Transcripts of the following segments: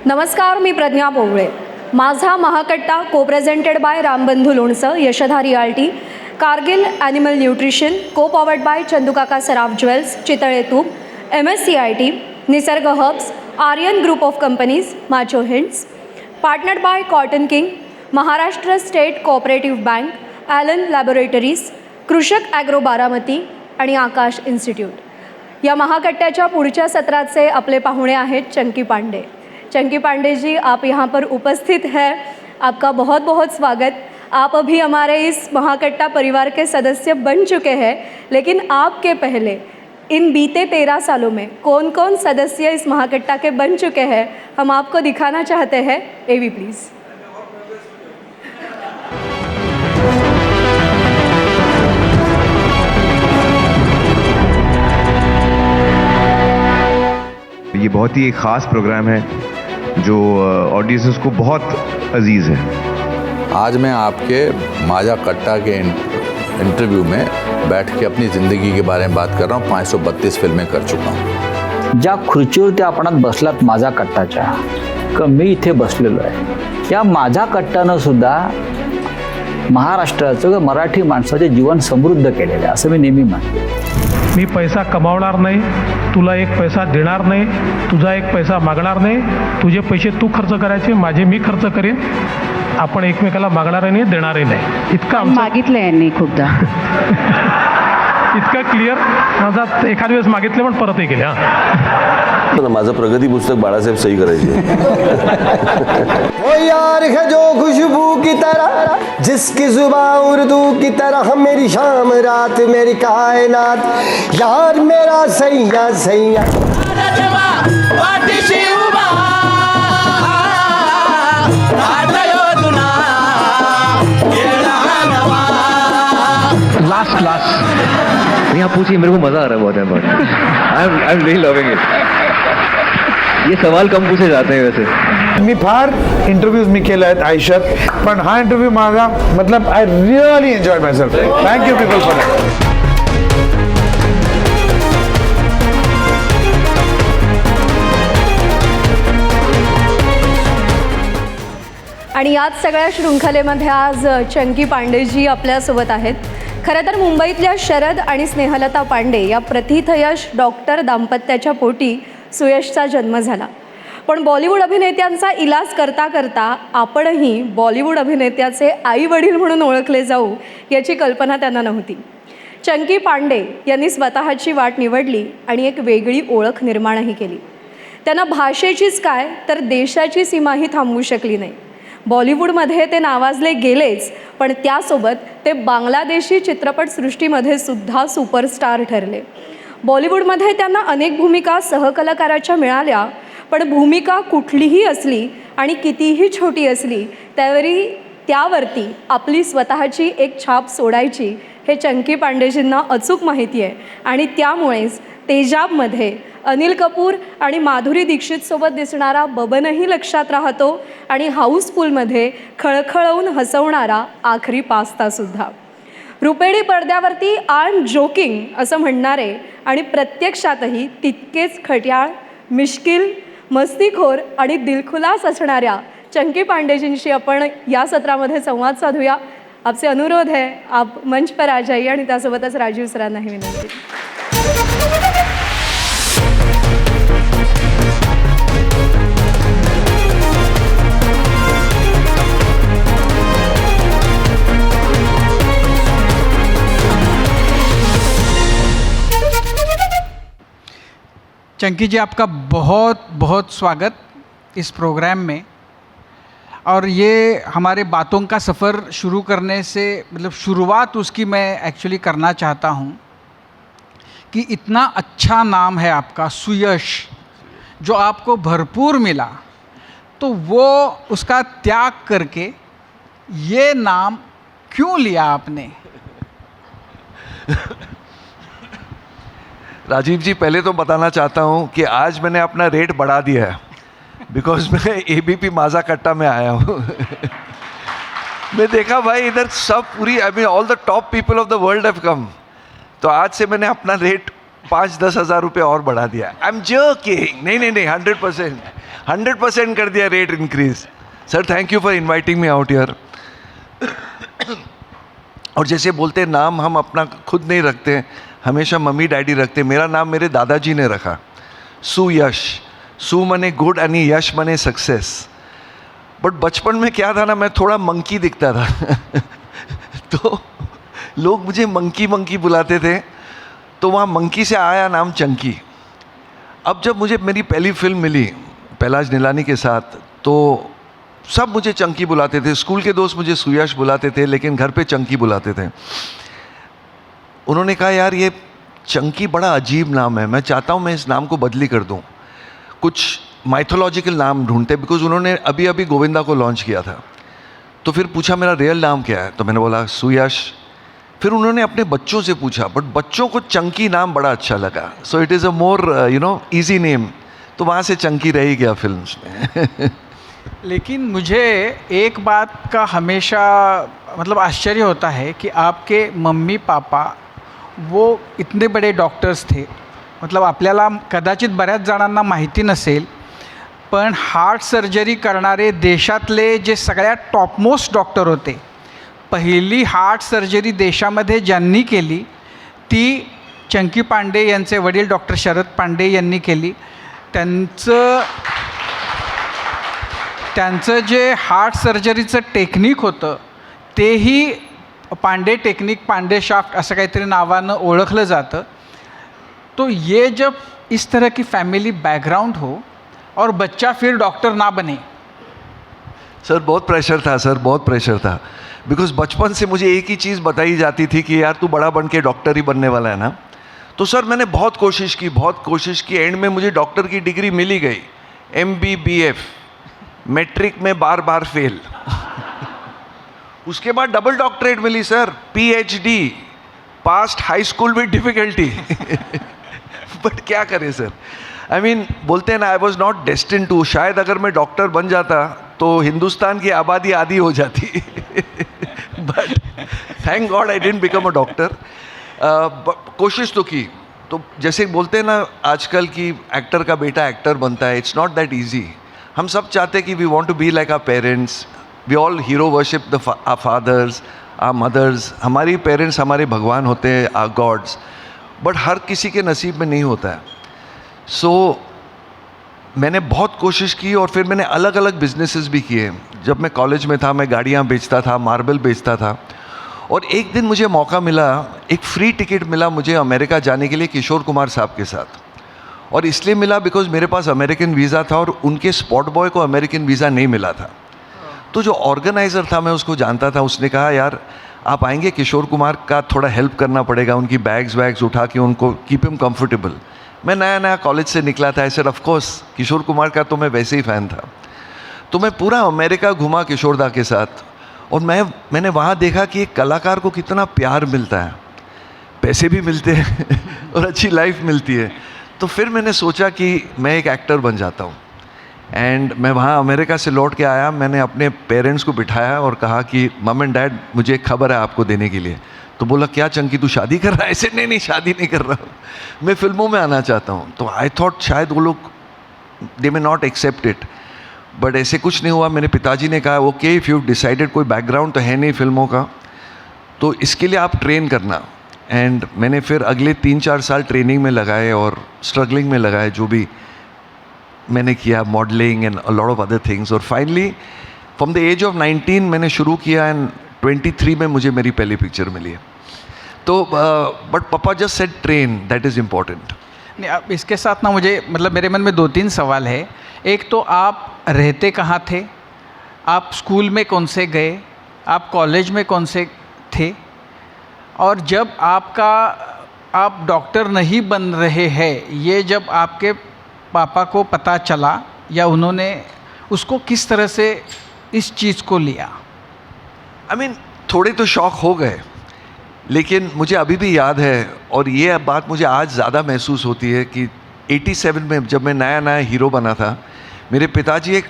नमस्कार, मी प्रज्ञा पोवळे. माझा महाकट्टा को प्रेझेंटेड बाय रामबंधू लोणचं, Yashoda realty, Cargill animal nutrition, co powered by Chandukaka Saraf jewels, Chitale तूप, MSCIT, Nisarg herbs, Aryan group of companies, macho hints, partnered by cotton king, Maharashtra state cooperative bank, Allen laboratories, Krishak agro Baramati आणि Aakash institute. या महाकट्ट्याच्या पुढच्या सत्राचे आपले पाहुणे आहेत चंकी पांडे. चंकी पांडे जी, आप यहाँ पर उपस्थित हैं, आपका बहुत बहुत स्वागत. आप अभी हमारे इस महाकट्टा परिवार के सदस्य बन चुके हैं, लेकिन आपके पहले इन बीते 13 सालों में कौन कौन सदस्य इस महाकट्टा के बन चुके हैं, हम आपको दिखाना चाहते हैं. एवी प्लीज़. ये बहुत ही एक ख़ास प्रोग्राम है जो ऑडियंसेस को बहुत अजीज़ है. आज मैं आपके माझा कट्टा के इंटरव्यू में बैठ के अपनी ज़िंदगी के बारे में बात कर रहा हूँ. 532 फिल्में कर चुका हूँ. ज्या खुर्चीवरती आपणात बसलात माझा कट्टाच्या, का मी इथे बसलेलो आहे, या माझा कट्टानं सुद्धा महाराष्ट्राचं मराठी माणसाचे जीवन समृद्ध केलेलं आहे असं मी नेहमी मानतो. मी पैसा कमावणार नाही, तुला एक पैसा देणार नाही, तुझा एक पैसा मागणार नाही, तुझे पैसे तू खर्च करायचे, माझे मी खर्च करेन, आपण एकमेकाला मागणारही नाही देणारही नाही. इतका मागितलं यांनी खूपदा. इतका क्लिअर. माझा एखाद वेळेस मागितले पण परतही केले. माझं प्रगती पुस्तक बाळासाहेब सही करायची. वो यार है जो खुशबू की तरह, जिसकी जुबान उर्दू की तरह, मेरी शाम रात मेरी कायनात, यार मेरा सैया सैया. लास्ट यहाँ पूछिए, मेरे को मज़ा आ रहा है बहुत है. I am really loving it. ये सवाल कम पूछे जाते हैं वैसे. मी फार इंटरव्ह्यूज मी केले आहेत आयुष्यात, पण हा इंटरव्ह्यू माझा मतलब I really enjoyed my self. Thank you people for that. आणि याच सगळ्या शृंखलेमध्ये आज चंकी पांडेजी आपल्यासोबत आहेत. खरं तर मुंबईतल्या शरद आणि स्नेहलता पांडे या प्रथितयश डॉक्टर दाम्पत्याच्या पोटी सुयशचा जन्म झाला. पण बॉलिवूड अभिनेत्यांचा इलाज करता करता आपणही बॉलिवूड अभिनेत्याचे आई वडील म्हणून ओळखले जाऊ याची कल्पना त्यांना नव्हती. चंकी पांडे यांनी स्वतःची वाट निवडली आणि एक वेगळी ओळख निर्माणही केली. त्यांना भाषेचीच काय तर देशाची सीमाही थांबवू शकली नाही. बॉलिवूडमध्ये ते नावाजले गेलेच, पण त्यासोबत ते बांगलादेशी चित्रपटसृष्टीमध्ये सुद्धा सुपरस्टार ठरले. बॉलिवूडमध्ये त्यांना अनेक भूमिका सहकलाकाराच्या मिळाल्या, पण भूमिका कुठलीही असली आणि कितीही छोटी असली त्यावरती आपली स्वतःची एक छाप सोडायची हे चंकी पांडेजींना अचूक माहिती आहे. आणि त्यामुळेच तेजाबमध्ये अनिल कपूर आणि माधुरी दीक्षितसोबत दिसणारा बबनही लक्षात राहतो आणि हाऊसफुलमध्ये खळखळवून हसवणारा आखरी पास्तासुद्धा. रुपेरी पडद्यावरती आय एम जोकिंग असं म्हणणारे आणि प्रत्यक्षातही तितकेच खट्याळ, मिश्किल, मस्तीखोर आणि दिलखुलास असणाऱ्या चंकी पांडेजींशी आपण या सत्रामध्ये संवाद साधूया. आपसे अनुरोध है, आप मंच पर आ जाइए आणि त्यासोबतच राजीव सरांनाही विनंती. चंकी जी, आपका बहुत बहुत स्वागत इस प्रोग्राम में. और ये हमारे बातों का सफ़र शुरू करने से मतलब शुरुआत उसकी मैं एक्चुअली करना चाहता हूँ कि इतना अच्छा नाम है आपका सुयश, जो आपको भरपूर मिला, तो वो उसका त्याग करके ये नाम क्यों लिया आपने? राजीव जी, पहले तो बताना चाहता हूँ कि आज मैंने अपना रेट बढ़ा दिया है, बिकॉज मैं ABP माझा कट्टा में आया हूँ. मैं देखा भाई इधर सब पूरी all the top people of the world have come, तो आज से मैंने अपना रेट 5-10 हज़ार रुपये और बढ़ा दिया. आई एम जोकिंग. नहीं 100%. 100% कर दिया rate increase. Sir thank you for inviting me out here. और जैसे बोलते हैं नाम हम अपना खुद नहीं रखते, हमेशा मम्मी डैडी रखते. मेरा नाम मेरे दादाजी ने रखा, सुयश. सु मने गुड आणि यश मने सक्सेस. बट बचपन में क्या था ना, मैं थोड़ा मंकी दिखता था. तो लोग मुझे मंकी मंकी बुलाते थे, तो वहाँ मंकी से आया नाम चंकी. अब जब मुझे मेरी पहली फिल्म मिली पहलाज निलानी के साथ, तो सब मुझे चंकी बुलाते थे. स्कूल के दोस्त मुझे सुयश बुलाते थे, लेकिन घर पे चंकी बुलाते थे. उन्होंने कहा यार ये चंकी बड़ा अजीब नाम है, मैं चाहता हूँ मैं इस नाम को बदली कर दूँ, कुछ माइथोलॉजिकल नाम ढूंढते. बिकॉज उन्होंने अभी अभी गोविंदा को लॉन्च किया था. तो फिर पूछा मेरा रियल नाम क्या है, तो मैंने बोला सुयश. फिर उन्होंने अपने बच्चों से पूछा, बट बच्चों को चंकी नाम बड़ा अच्छा लगा. So it is a more easy name. तो वहाँ से चंकी रह ही गया फिल्म्स में. लेकिन मुझे एक बात का हमेशा मतलब आश्चर्य होता है कि आपके मम्मी पापा वो इतने बड़े डॉक्टर्स थे. मतलब आपल्याला कदाचित बऱ्याच जणांना माहिती नसेल, पण हार्ट सर्जरी करणारे देशातले जे सगळ्यात टॉपमोस्ट डॉक्टर होते, पहिली हार्ट सर्जरी देशामध्ये ज्यांनी केली ती चंकी पांडे यांचे वडील डॉक्टर शरद पांडे यांनी केली. त्यांचं जे हार्ट सर्जरीचं टेक्निक होतं तेही पांडे टेक्निक, पांडे शाफ्ट असं काहीतरी नावानं ओळखलं जातं. तो ये जब इस तरह की फैमिली बैकग्राउंड हो और बच्चा फिर डॉक्टर ना बने. सर बहुत प्रेशर था सर, बहुत प्रेशर था. बिकॉज बचपन से मुझे एक ही चीज़ बताई जाती थी कि यार तू बड़ा बन के डॉक्टर ही बनने वाला है ना. तो सर मैंने बहुत कोशिश की. एंड में मुझे डॉक्टर की डिग्री मिली गई, MBBF. मैट्रिक में बार बार फेल. उसके बाद डबल डॉक्टरेट मिली sir, PhD, passed high school with difficulty. But क्या करें सर, आई मीन बोलते हैं ना, I was not destined to. शायद अगर मैं डॉक्टर बन जाता तो हिंदुस्तान की आबादी आधी हो जाती. But thank God I didn't become a doctor. कोशिश तो की. तो जैसे बोलते हैं ना आजकल की एक्टर का बेटा एक्टर बनता है, इट्स नॉट दैट ईजी. हम सब चाहते हैं कि we want to be like our parents. We all hero worship our fathers, our mothers. हमारी पेरेंट्स हमारे भगवान होते हैं, आवर गॉड्स. बट हर किसी के नसीब में नहीं होता है. सो मैंने बहुत कोशिश की और फिर मैंने अलग अलग बिजनेसेस भी किए. जब मैं कॉलेज में था मैं गाड़ियाँ बेचता था, मार्बल बेचता था. और एक दिन मुझे मौका मिला, एक फ्री टिकट मिला मुझे अमेरिका जाने के लिए किशोर कुमार साहब के साथ. और इसलिए मिला बिकॉज मेरे पास अमेरिकन वीज़ा था और उनके स्पॉट बॉय को अमेरिकन वीज़ा नहीं मिला था. तो जो ऑर्गेनाइज़र था मैं उसको जानता था. उसने कहा यार आप आएंगे, किशोर कुमार का थोड़ा हेल्प करना पड़ेगा, उनकी बैग्स उठा के उनको कीप हिम कंफर्टेबल. मैं नया कॉलेज से निकला था. ऐसे ऑफ कोर्स किशोर कुमार का तो मैं वैसे ही फ़ैन था. तो मैं पूरा अमेरिका घूमा किशोरदा के साथ. और मैंने वहाँ देखा कि एक कलाकार को कितना प्यार मिलता है, पैसे भी मिलते हैं और अच्छी लाइफ मिलती है. तो फिर मैंने सोचा कि मैं एक एक्टर बन जाता हूँ. एंड मैं वहाँ अमेरिका से लौट के आया. मैंने अपने पेरेंट्स को बिठाया और कहा कि मम एंड डैड मुझे एक खबर है आपको देने के लिए. तो बोला क्या चंकी तू शादी कर रहा है? ऐसे नहीं शादी नहीं कर रहा हूँ, मैं फिल्मों में आना चाहता हूँ. तो आई थॉट शायद वो लोग they may not accept it. But ऐसे कुछ नहीं हुआ. मेरे पिताजी ने कहा ओके इफ़ यू डिसाइडेड, कोई बैकग्राउंड तो है नहीं फिल्मों का, तो इसके लिए आप ट्रेन करना. एंड मैंने फिर अगले 3-4 साल ट्रेनिंग में लगाए और स्ट्रगलिंग में लगाए. जो भी मैंने किया, modelling and a lot of other things. और finally from the age of 19 मैंने शुरू किया एंड 23 में मुझे मेरी पहली पिक्चर मिली है. तो बट पापा just said train, that is important. नहीं, अब इसके साथ ना मुझे मतलब मेरे मन में 2-3 सवाल है. एक तो आप रहते कहाँ थे, आप स्कूल में कौन से गए, आप कॉलेज में कौन से थे, और जब आप डॉक्टर नहीं बन रहे हैं ये जब आपके पापा को पता चला या उन्होंने उसको किस तरह से इस चीज़ को लिया? आई मीन थोड़े तो शौक हो गए, लेकिन मुझे अभी भी याद है और ये बात मुझे आज ज़्यादा महसूस होती है कि 87 में जब मैं नया हीरो बना था, मेरे पिताजी एक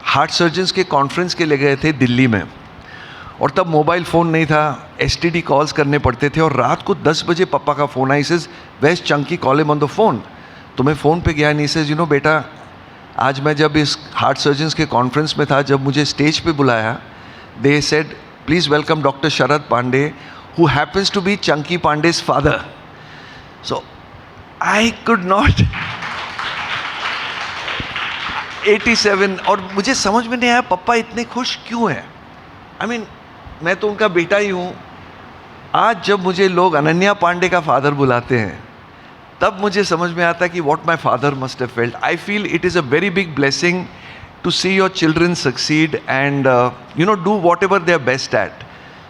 हार्ट सर्जन्स के कॉन्फ्रेंस के लिए गए थे दिल्ली में. और तब मोबाइल फ़ोन नहीं था, STD कॉल्स करने पड़ते थे. और रात को 10 बजे पापा का फ़ोन आई. Says west Chunky call him on the phone. तो मैं फ़ोन पे गया. नहीं सेज यू नो बेटा आज मैं जब इस हार्ट सर्जन्स के कॉन्फ्रेंस में था, जब मुझे स्टेज पे बुलाया, they said please welcome doctor Sharad Pandey who happens to be Chunky Pandey's father. So I could not 87 और मुझे समझ में नहीं आया पापा इतने खुश क्यों हैं. आई मीन मैं तो उनका बेटा ही हूँ. आज जब मुझे लोग अनन्या पांडे का फादर बुलाते हैं तब मुझे समझ में आता है कि what my father must have felt. I feel it is a very big blessing to see your children succeed and you know do whatever they are best at.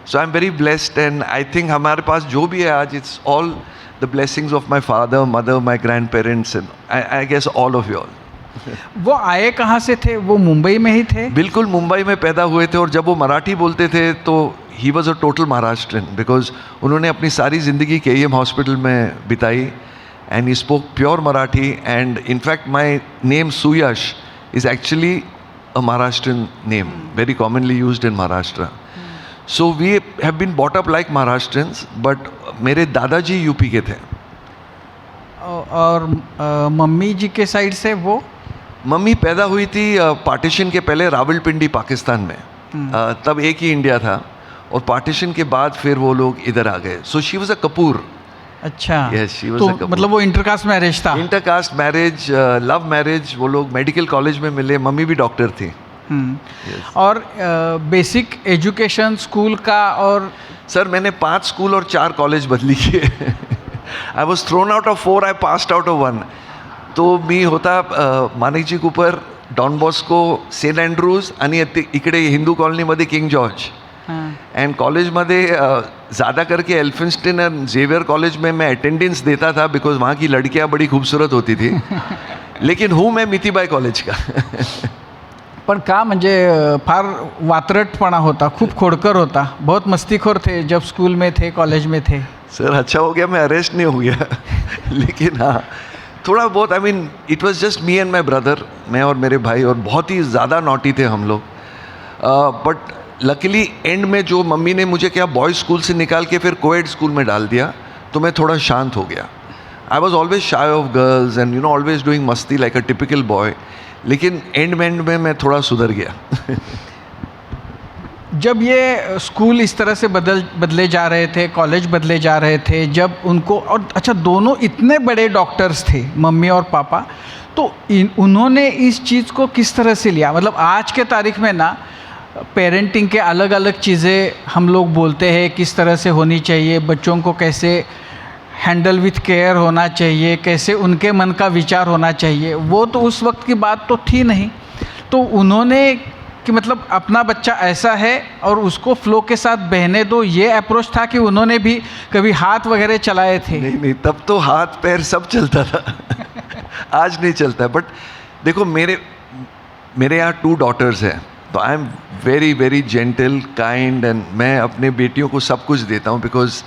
So I am very blessed and I think हमारे पास जो भी है आज it's all the blessings of my father, mother, my grandparents and I guess all of you all. वो आए कहाँ से थे? वो मुंबई में ही थे? बिल्कुल मुंबई में पैदा हुए थे और जब वो मराठी बोलते थे तो he was a total Maharashtrian because उन्होंने अपनी सारी ज़िंदगी KEM हॉस्पिटल में बिताई and he spoke pure Marathi and in fact my name Suyash is actually a Maharashtrian name, very commonly used in Maharashtra. So we have been bought up like Maharashtrians but मेरे दादाजी UP के थे. और मम्मी जी के साइड से वो? मम्मी पैदा हुई थी पार्टीशन के पहले रावलपिंडी पाकिस्तान में. तब एक ही इंडिया था और पार्टीशन के बाद फिर वो लोग इधर आ गए. So she was a Kapoor. अच्छा. Yes, she was तो a couple. मतलब वो इंटरकास्ट मैरिज था? Intercaste marriage, love marriage. वो लोग मेडिकल कॉलेज में मिले. मम्मी भी डॉक्टर थी. और बेसिक एजुकेशन स्कूल का? और सर मैंने 5 स्कूल और 4 कॉलेज बदली किए. I was thrown out of 4, I passed out of 1. तो मी होता माणिकजी Cooper, don Bosco, Saint Andrews आणि इकडे हिंदू कॉलनीमध्ये किंग जॉर्ज. एंड कॉलेजमध्ये ज़्यादा करके एल्फिन्स्टन और जेवियर कॉलेज में मैं अटेंडेंस देता था बिकॉज वहाँ की लड़कियाँ बड़ी खूबसूरत होती थी. लेकिन हूँ मैं मितीबाई कॉलेज का. पण का म्हणजे फार वात्रटपणा होता, खूप खोडकर होता, बहुत मस्तीखोर थे जब स्कूल में थे, कॉलेज में थे. सर अच्छा हो गया मैं अरेस्ट नहीं हो गया. लेकिन हाँ थोड़ा बहुत, I mean it was just me and my brother, मैं और मेरे भाई, और बहुत ही ज़्यादा नॉटी थे हम लोग. बट लकीली एंड में जो मम्मी ने मुझे क्या बॉयज़ स्कूल से निकाल के फिर कोएड स्कूल में डाल दिया तो मैं थोड़ा शांत हो गया. I was always shy of girls and you know always doing मस्ती लाइक अ टिपिकल बॉय. लेकिन एंड में मैं थोड़ा सुधर गया. जब ये स्कूल इस तरह से बदले जा रहे थे, कॉलेज बदले जा रहे थे, जब उनको, और अच्छा दोनों इतने बड़े डॉक्टर्स थे मम्मी और पापा, तो उन्होंने इस चीज़ को किस तरह से लिया? मतलब आज के तारीख में ना पेरेंटिंग के अलग अलग चीज़ें हम लोग बोलते हैं किस तरह से होनी चाहिए, बच्चों को कैसे हैंडल विथ केयर होना चाहिए, कैसे उनके मन का विचार होना चाहिए. वो तो उस वक्त की बात तो थी नहीं. तो उन्होंने कि मतलब अपना बच्चा ऐसा है और उसको फ्लो के साथ बहने दो, ये अप्रोच था कि उन्होंने भी कभी हाथ वगैरह चलाए थे? नहीं, तब तो हाथ पैर सब चलता था. आज नहीं चलता. बट देखो मेरे यहाँ 2 डॉटर्स हैं तो आई am very very gentle, kind and मैं अपने बेटियों को सब कुछ देता हूँ बिकॉज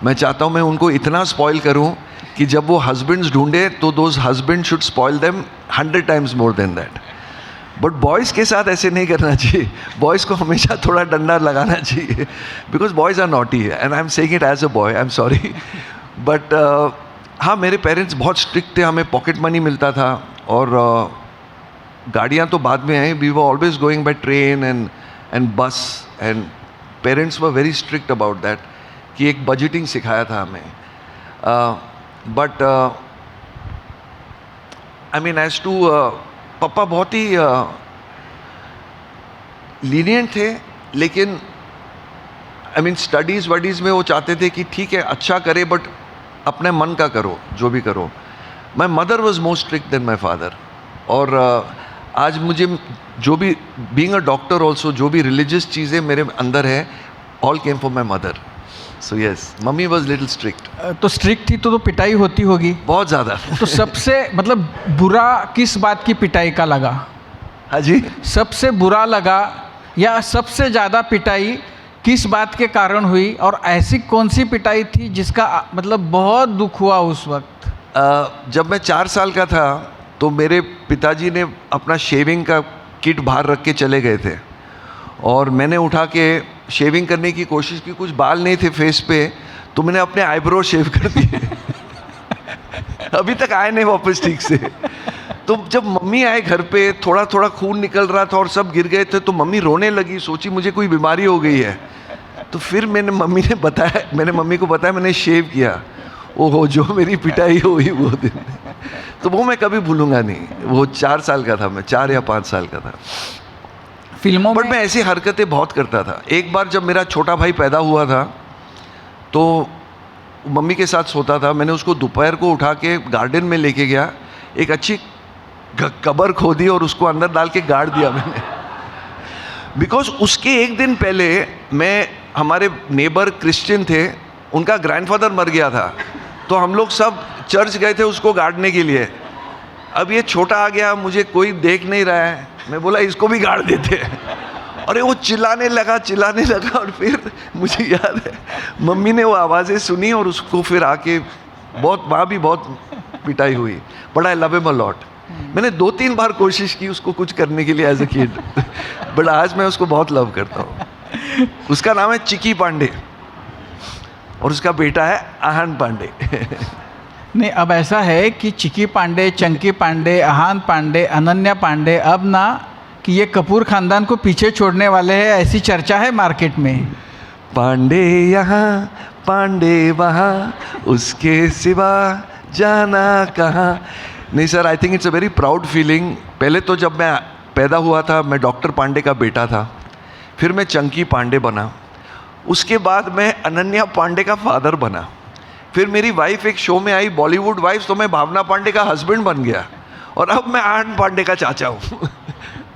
मैं चाहता हूँ मैं उनको इतना स्पॉइल करूँ कि जब वो हस्बैंड्स ढूंढे तो those husband should spoil them 100 times more than that. But boys के साथ ऐसे नहीं करना चाहिए. बॉयज़ को हमेशा थोड़ा डंडा लगाना चाहिए because boys are naughty and I am saying it as a boy, I am sorry. But हाँ मेरे पेरेंट्स बहुत स्ट्रिक्ट थे. हमें पॉकेट मनी मिलता था और गाड़ियाँ तो बाद में आई. We were always going by train and bus and parents were very strict about that कि एक बजटिंग सिखाया था हमें. But I mean as to पापा बहुत ही लीनियंट थे. लेकिन आई मीन स्टडीज़ वडीज़ में वो चाहते थे कि ठीक है अच्छा करे बट अपने मन का करो, जो भी करो. My mother was more strict than my father. और आज मुझे जो भी बीइंग अ डॉक्टर ऑल्सो जो भी रिलीजियस चीज़ें मेरे अंदर है all came from my mother. So yes mummy was little strict. तो स्ट्रिक्ट थी तो पिटाई होती होगी? बहुत ज़्यादा. तो सबसे मतलब बुरा किस बात की पिटाई का लगा? हाँ जी. सबसे बुरा लगा या सबसे ज़्यादा पिटाई किस बात के कारण हुई, और ऐसी कौन सी पिटाई थी जिसका मतलब बहुत दुख हुआ उस वक्त? जब मैं 4 साल का था तो मेरे पिताजी ने अपना शेविंग का किट बाहर रख के चले गए थे और मैंने उठा के शेविंग करने की कोशिश की. कुछ बाल नहीं थे फेस पे तो मैंने अपने आईब्रो शेव कर दिए. अभी तक आए नहीं वापस ठीक से. तो जब मम्मी आए घर पे, थोड़ा थोड़ा खून निकल रहा था और सब गिर गए थे, तो मम्मी रोने लगी, सोची मुझे कोई बीमारी हो गई है। तो फिर मैंने मम्मी को बताया मैंने शेव किया। ओहो, जो मेरी पिटाई हुई वो दिन, तो वो मैं कभी भूलूंगा नहीं। वो 4 साल का था, मैं 4 या 5 साल का था। फिल्मों बट में मैं ऐसी हरकतें बहुत करता था। एक बार जब मेरा छोटा भाई पैदा हुआ था तो मम्मी के साथ सोता था, मैंने उसको दोपहर को उठा के गार्डन में लेके गया, एक अच्छी कब्र खोदी और उसको अंदर डाल के गाड़ दिया मैंने। बिकॉज उसके एक दिन पहले हमारे नेबर क्रिश्चियन थे, उनका ग्रैंडफादर मर गया था, तो हम लोग सब चर्च गए थे उसको गाड़ने के लिए। अब ये छोटा आ गया, मुझे कोई देख नहीं रहा है, मैं बोला इसको भी गाड़ देते हैं। अरे वो चिल्लाने लगा, और फिर मुझे याद है मम्मी ने वो आवाज़ें सुनी और उसको फिर आके वहाँ भी बहुत पिटाई हुई। But I love him a lot. मैंने 2-3 बार कोशिश की उसको कुछ करने के लिए एज अ किड, बट आज मैं उसको बहुत लव करता हूँ। उसका नाम है चिकी पांडे और उसका बेटा है आहान पांडे। नहीं, अब ऐसा है कि चिकी पांडे, चंकी पांडे, आहान पांडे, अनन्या पांडे, अब ना कि ये कपूर खानदान को पीछे छोड़ने वाले हैं, ऐसी चर्चा है मार्केट में। पांडे यहाँ पांडे वहाँ, उसके सिवा जाना कहाँ। नहीं sir, I think it's a very proud feeling. पहले तो जब मैं पैदा हुआ था मैं डॉक्टर पांडे का बेटा था, फिर मैं चंकी पांडे बना, उसके बाद मैं अनन्या पांडे का फादर बना, फिर मेरी वाइफ एक शो में आई बॉलीवुड वाइफ, तो मैं भावना पांडे का हस्बैंड बन गया, और अब मैं आहान पांडे का चाचा हूँ।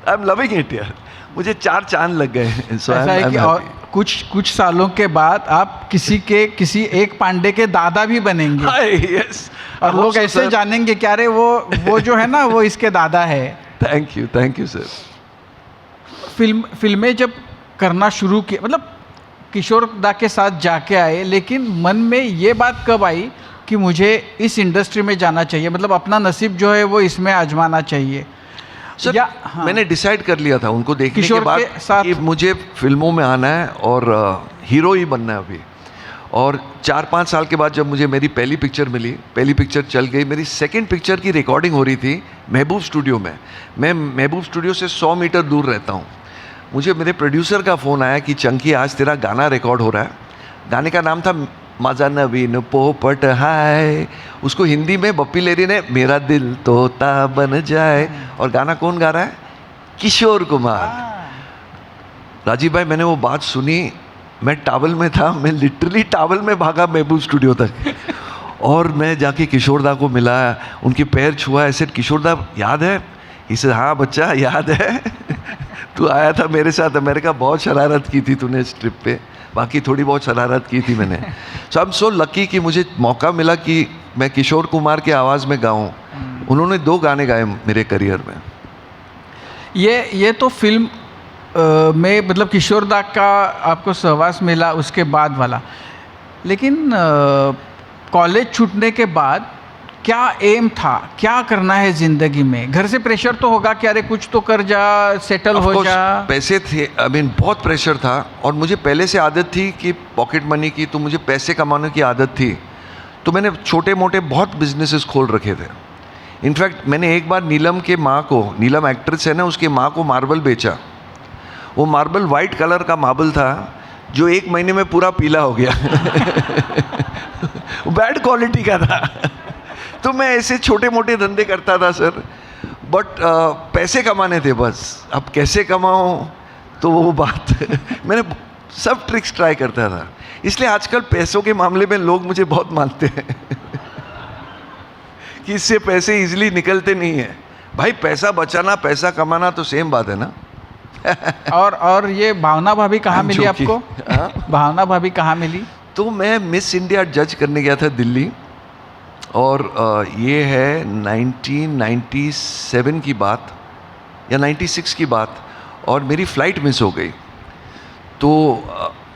आई एम लविंग इट यार, मुझे 4 चांद लग गए। So ऐसा है कि और कुछ सालों के बाद आप किसी एक पांडे के दादा भी बनेंगे। yes. और लोग ऐसे जानेंगे कि अरे वो जो है ना वो इसके दादा है। Thank you sir. फिल्में जब करना शुरू किया, मतलब किशोर दा के साथ जाके आए, लेकिन मन में ये बात कब आई कि मुझे इस इंडस्ट्री में जाना चाहिए, मतलब अपना नसीब जो है वो इसमें आजमाना चाहिए? सर हाँ। मैंने डिसाइड कर लिया था उनको देखने के बाद कि मुझे फिल्मों में आना है और हीरो ही बनना है अभी। और 4-5 साल के बाद जब मुझे मेरी पहली पिक्चर मिली, पहली पिक्चर चल गई, मेरी सेकंड पिक्चर की रिकॉर्डिंग हो रही थी महबूब स्टूडियो में। मैं महबूब स्टूडियो से 100 मीटर दूर रहता हूँ। मुझे मेरे प्रोड्यूसर का फ़ोन आया कि चंकी आज तेरा गाना रिकॉर्ड हो रहा है। गाने का नाम था मजा नवीन पोपट हाय। उसको हिंदी में बप्पी लेरी ने मेरा दिल तोता बन जाए, और गाना कौन गा रहा है? किशोर कुमार। राजीव भाई, मैंने वो बात सुनी, मैं टावल में था, मैं लिटरली टावल में भागा महबूब स्टूडियो तक, और मैं जाके किशोर दा को मिला, उनके पैर छुआ। ऐसे किशोर दा याद है? इसे हाँ बच्चा याद है, तू आया था मेरे साथ अमेरिका, बहुत शरारत की थी तूने इस ट्रिप पे। बाकी थोड़ी बहुत शरारत की थी मैंने। सो आई एम सो लकी कि मुझे मौका मिला कि मैं किशोर कुमार की आवाज़ में गाऊं। उन्होंने 2 गाने गाए मेरे करियर में। ये तो फिल्म में मतलब किशोर दा का आपको सहवास मिला उसके बाद वाला, लेकिन कॉलेज छूटने के बाद क्या एम था, क्या करना है ज़िंदगी में? घर से प्रेशर तो होगा कि अरे कुछ तो कर जा, सेटल हो जा। पैसे थे, आई मीन बहुत प्रेशर था, और मुझे पहले से आदत थी कि पॉकेट मनी की, तो मुझे पैसे कमाने की आदत थी। तो मैंने छोटे मोटे बहुत बिजनेसेस खोल रखे थे। इनफैक्ट मैंने एक बार नीलम के माँ को, नीलम एक्ट्रेस है ना, उसके माँ को मार्बल बेचा। वो मार्बल वाइट कलर का मार्बल था जो 1 महीने में पूरा पीला हो गया। बैड क्वालिटी का था। तो मैं ऐसे छोटे मोटे धंधे करता था सर, बट पैसे कमाने थे बस। अब कैसे कमाऊं, तो वो बात मैंने सब ट्रिक्स ट्राई करता था। इसलिए आजकल पैसों के मामले में लोग मुझे बहुत मानते हैं कि इससे पैसे इजीली निकलते नहीं हैं। भाई पैसा बचाना पैसा कमाना तो सेम बात है ना। और ये भावना भाभी कहाँ मिली आपको? भावना भाभी कहाँ मिली? तो मैं मिस इंडिया जज करने गया था दिल्ली, और ये है 1997 की बात या 96 की बात, और मेरी फ़्लाइट मिस हो गई। तो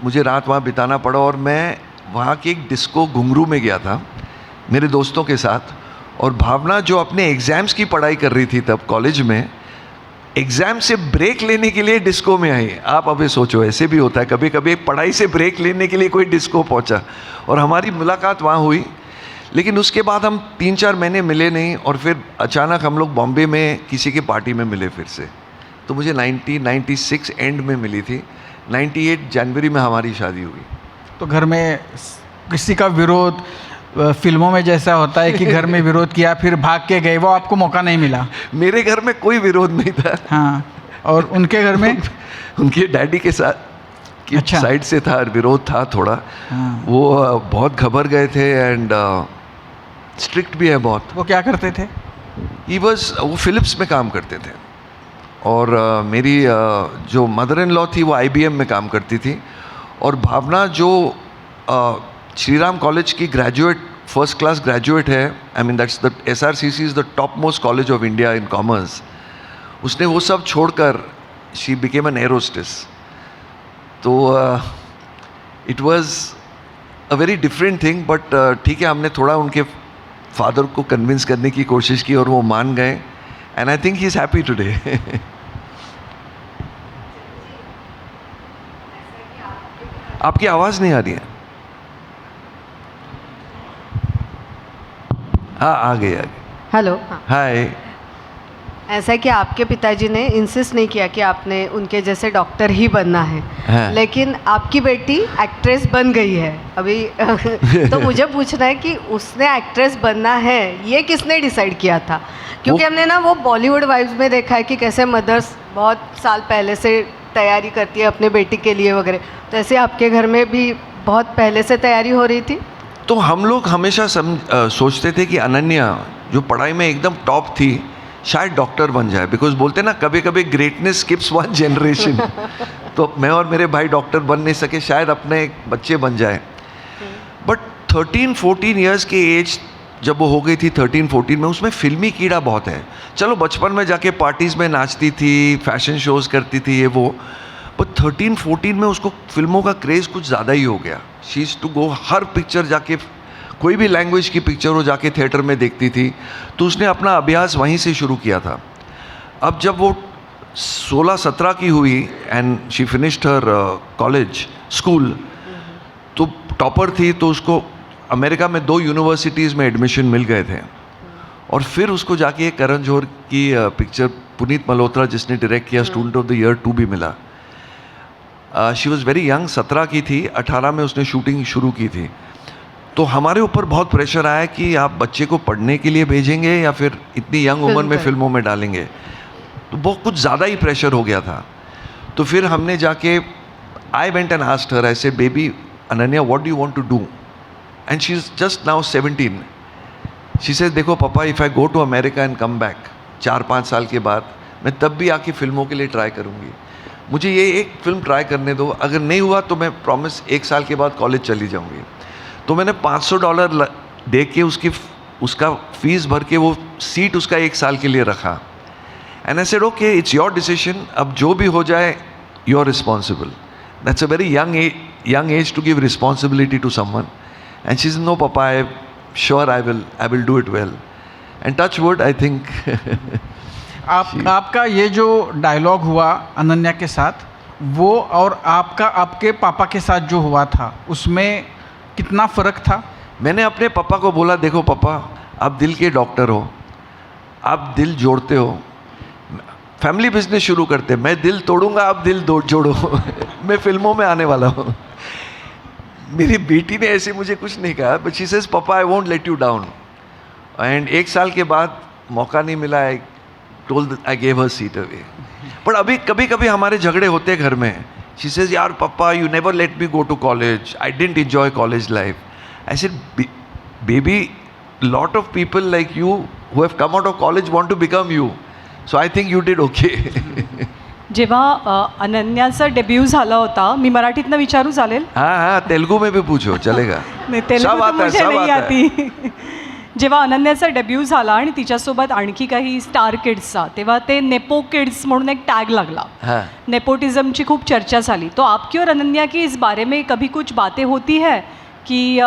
मुझे रात वहाँ बिताना पड़ा, और मैं वहाँ के एक डिस्को घुंघरू में गया था मेरे दोस्तों के साथ। और भावना जो अपने एग्ज़ाम्स की पढ़ाई कर रही थी तब कॉलेज में, एग्ज़ाम से ब्रेक लेने के लिए डिस्को में आई। आप अभी सोचो, ऐसे भी होता है कभी कभी, पढ़ाई से ब्रेक लेने के लिए कोई डिस्को पहुंचा, और हमारी मुलाकात वहाँ हुई। लेकिन उसके बाद हम 3-4 महीने मिले नहीं, और फिर अचानक हम लोग बॉम्बे में किसी के पार्टी में मिले फिर से। तो मुझे 1996 एंड में मिली थी, 98 जनवरी में हमारी शादी हुई। तो घर में किसी का विरोध, फिल्मों में जैसा होता है कि घर में विरोध किया फिर भाग के गए, वो आपको मौका नहीं मिला? मेरे घर में कोई विरोध नहीं था। हाँ, और उनके घर में? उनके डैडी के साथ की अच्छा। साइड से था, विरोध था थोड़ा। हाँ। वो बहुत घबर गए थे एंड स्ट्रिक्ट भी है बहुत। वो क्या करते थे? वो फिलिप्स में काम करते थे, और मेरी जो मदर इन लॉ थी वो IBM में काम करती थी, और भावना जो श्री राम कॉलेज की ग्रेजुएट, फर्स्ट क्लास ग्रेजुएट है, I mean that's the SRCC is the top most college of India in commerce. उसने वो सब छोड़कर शी बिकेम एन एरोस्टेस। तो it was a very different thing, but ठीक है, हमने थोड़ा उनके फादर को कन्विंस करने की कोशिश की और वो मान गए, and I think he is happy today. आपकी आवाज़ नहीं आ रही है? हाँ, आ गई। हेलो। हाय। ऐसा है कि आपके पिताजी ने इंसिस्ट नहीं किया कि आपने उनके जैसे डॉक्टर ही बनना है, हाँ। लेकिन आपकी बेटी एक्ट्रेस बन गई है अभी। तो मुझे पूछना है कि उसने एक्ट्रेस बनना है, ये किसने डिसाइड किया था? क्योंकि हमने ना वो बॉलीवुड वाइब्स में देखा है कि कैसे मदर्स बहुत साल पहले से तैयारी करती है अपने बेटी के लिए वगैरह, तो ऐसे आपके घर में भी बहुत पहले से तैयारी हो रही थी? तो हम लोग हमेशा सोचते थे कि अनन्या जो पढ़ाई में एकदम टॉप थी शायद डॉक्टर बन जाए, बिकॉज बोलते ना कभी कभी ग्रेटनेस स्किप्स 1 जनरेशन। तो मैं और मेरे भाई डॉक्टर बन नहीं सके, शायद अपने बच्चे बन जाए। बट 13-14 ईयर्स के एज जब वो हो गई थी, 13-14 में, उसमें फिल्मी कीड़ा बहुत है। चलो बचपन में जाके पार्टीज़ में नाचती थी, फैशन शोज़ करती थी, ये वो, बट 13-14 में उसको फिल्मों का क्रेज़ कुछ ज़्यादा ही हो गया। शी इज़ टू गो, हर पिक्चर जाके, कोई भी लैंग्वेज की पिक्चर हो जाके थिएटर में देखती थी। तो उसने अपना अभ्यास वहीं से शुरू किया था। अब जब वो 16-17 की हुई and she finished her college school, तो टॉपर थी, तो उसको अमेरिका में 2 यूनिवर्सिटीज़ में एडमिशन मिल गए थे। और फिर उसको जाके करण जौहर की पिक्चर पुनीत मल्होत्रा जिसने डायरेक्ट किया स्टूडेंट ऑफ द ईयर 2 भी मिला। शी वॉज़ वेरी यंग, 17 की थी, 18 में उसने शूटिंग शुरू की थी। तो हमारे ऊपर बहुत प्रेशर आया कि आप बच्चे को पढ़ने के लिए भेजेंगे या फिर इतनी यंग उम्र में फिल्मों में डालेंगे। तो बहुत कुछ ज़्यादा ही प्रेशर हो गया था। तो फिर हमने जाके, I went and asked her, I said baby Ananya what do you want to do? And she is just now 17। She said देखो पापा, if I go to America and come back 4-5 साल के बाद, मैं तब भी आके फिल्मों के लिए ट्राई करूँगी। मुझे ये एक फिल्म ट्राई करने दो, अगर नहीं हुआ तो मैं प्रॉमिस 1 साल के बाद कॉलेज चली जाऊँगी। तो मैंने $500 दे के उसका फीस भर के वो सीट उसका 1 साल के लिए रखा। And I said okay, it's your decision, अब जो भी हो जाए you are responsible. That's a very young age to give responsibility to someone. And she is no papa, I sure I will do it well. And touch wood, I think. आपका ये जो dialogue हुआ अनन्या के साथ, वो और आपके पापा के साथ जो हुआ था, उसमें कितना फ़र्क था? मैंने अपने पापा को बोला, देखो पापा, आप दिल के डॉक्टर हो, आप दिल जोड़ते हो, फैमिली बिजनेस शुरू करते, मैं दिल तोड़ूंगा, आप दिल जोड़ो। मैं फिल्मों में आने वाला हूँ। मेरी बेटी ने ऐसे मुझे कुछ नहीं कहा, बट शी सेज पापा I won't let you down. And 1 साल के बाद मौका नहीं मिला, I gave her seat away. पर अभी कभी कभी हमारे झगड़े होते घर में। She says, यार पापा, you never let me go to college. I didn't enjoy college life. I said, baby, lot of people like you who have come out of college want to become you. So I think you did okay. जेव्हा अनन्याचा debut झाला होता, मी मराठीतनं विचारू चालेल? हाँ, तेलुगू में भी पूछो, चलेगा. नहीं, तेलुगू तो मुझे नहीं आती. जेव्हा अनन्याचा डेब्यू झाला आणि तिच्यासोबत आणखी काही स्टार किड्सचा, तेव्हा ते नेपो किड्स म्हणून एक टॅग लागला. नेपोटिज्मची खूप चर्चा झाली. तो आपकी और अनन्या की इस बारे में कभी कुछ बातें होती है कि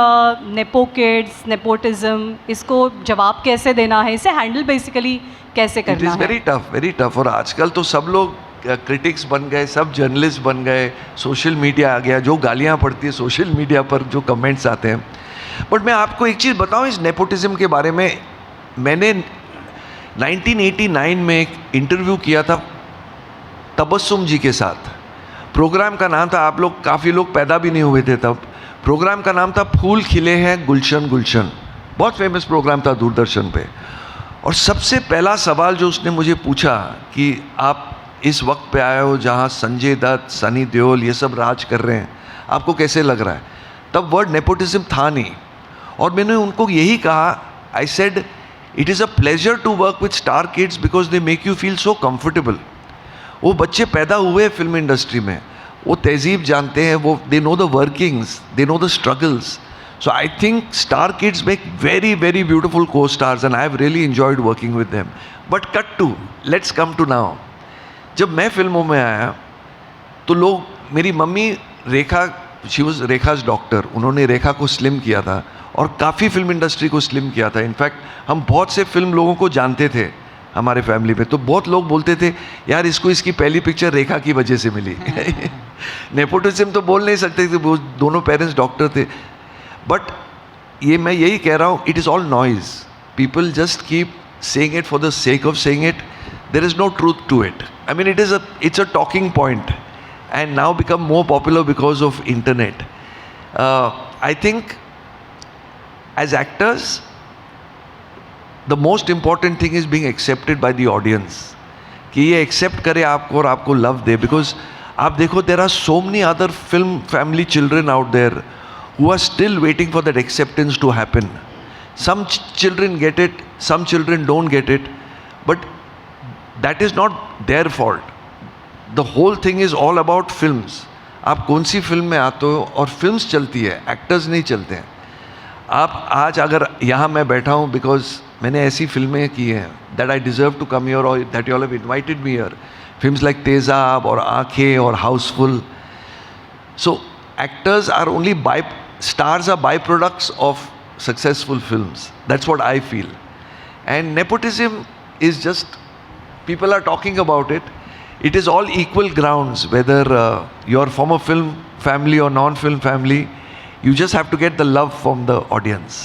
नेपो किड्स, नेपोटिज्म, इसको जवाब कैसे देना है, इसे हैंडल बेसिकली कैसे करना है? Very tough. और आजकल तो सब लोग क्रिटिक्स बन गए, सब जर्नलिस्ट बन गए, सोशल मीडिया आ गया, जो गालियाँ पड़ती है सोशल मीडिया पर, जो कमेंट्स आते हैं. बट मैं आपको एक चीज़ बताऊं इस नेपोटिज्म के बारे में. मैंने 1989 में एक इंटरव्यू किया था तबस्सुम जी के साथ. प्रोग्राम का नाम था, आप लोग काफ़ी लोग पैदा भी नहीं हुए थे तब. प्रोग्राम का नाम था फूल खिले हैं गुलशन गुलशन. बहुत फेमस प्रोग्राम था दूरदर्शन पे. और सबसे पहला सवाल जो उसने मुझे पूछा कि आप इस वक्त पे आए हो जहाँ संजय दत्त, सनी देओल ये सब राज कर रहे हैं, आपको कैसे लग रहा है? तब वर्ड नेपोटिज्म था नहीं. और मैंने उनको यही कहा, I said it is a pleasure to work with star kids because they make you feel so comfortable. वो बच्चे पैदा हुए फिल्म इंडस्ट्री में, वो तहजीब जानते हैं, वो they know the workings, they know the struggles. So I think star kids make very, very beautiful co-stars and I have really enjoyed working with them. But cut to, let's come to now. जब मैं फिल्मों में आया तो लोग, मेरी मम्मी Rekha, she was Rekha's doctor, उन्होंने रेखा को स्लिम किया था और काफ़ी फिल्म इंडस्ट्री को स्लिम किया था. इनफैक्ट हम बहुत से फिल्म लोगों को जानते थे हमारे फैमिली में. तो बहुत लोग बोलते थे यार इसको इसकी पहली पिक्चर रेखा की वजह से मिली. नेपोटिज्म तो बोल नहीं सकते थे, वो दोनों पेरेंट्स डॉक्टर थे. बट ये मैं यही कह रहा हूँ, it is all noise. People just keep saying it for the sake of saying it. There is no truth to it. I mean it's a talking point and now become more popular because of internet. I think as actors the most important thing is being accepted by the audience, कि ये accept करे आपको और आपको love they. Because आप देखो there are so many other film family children out there who are still waiting for that acceptance to happen. Some children get it, some children don't get it, but that is not their fault. The whole thing is all about films. आप कौन सी film में आते हो और films चलती है, actors नहीं चलते हैं. आप आज अगर यहाँ मैं बैठा हूँ बिकॉज मैंने ऐसी फिल्में की हैं that I deserve to come here or that you all have invited me here. Films like तेजाब और आँखें और Housefull. So actors are only stars are byproducts of successful films. That's what I feel. And nepotism is just, people are talking about it. It is all equal grounds, whether you're from a film family or non-film family. You just have to get the love from the audience.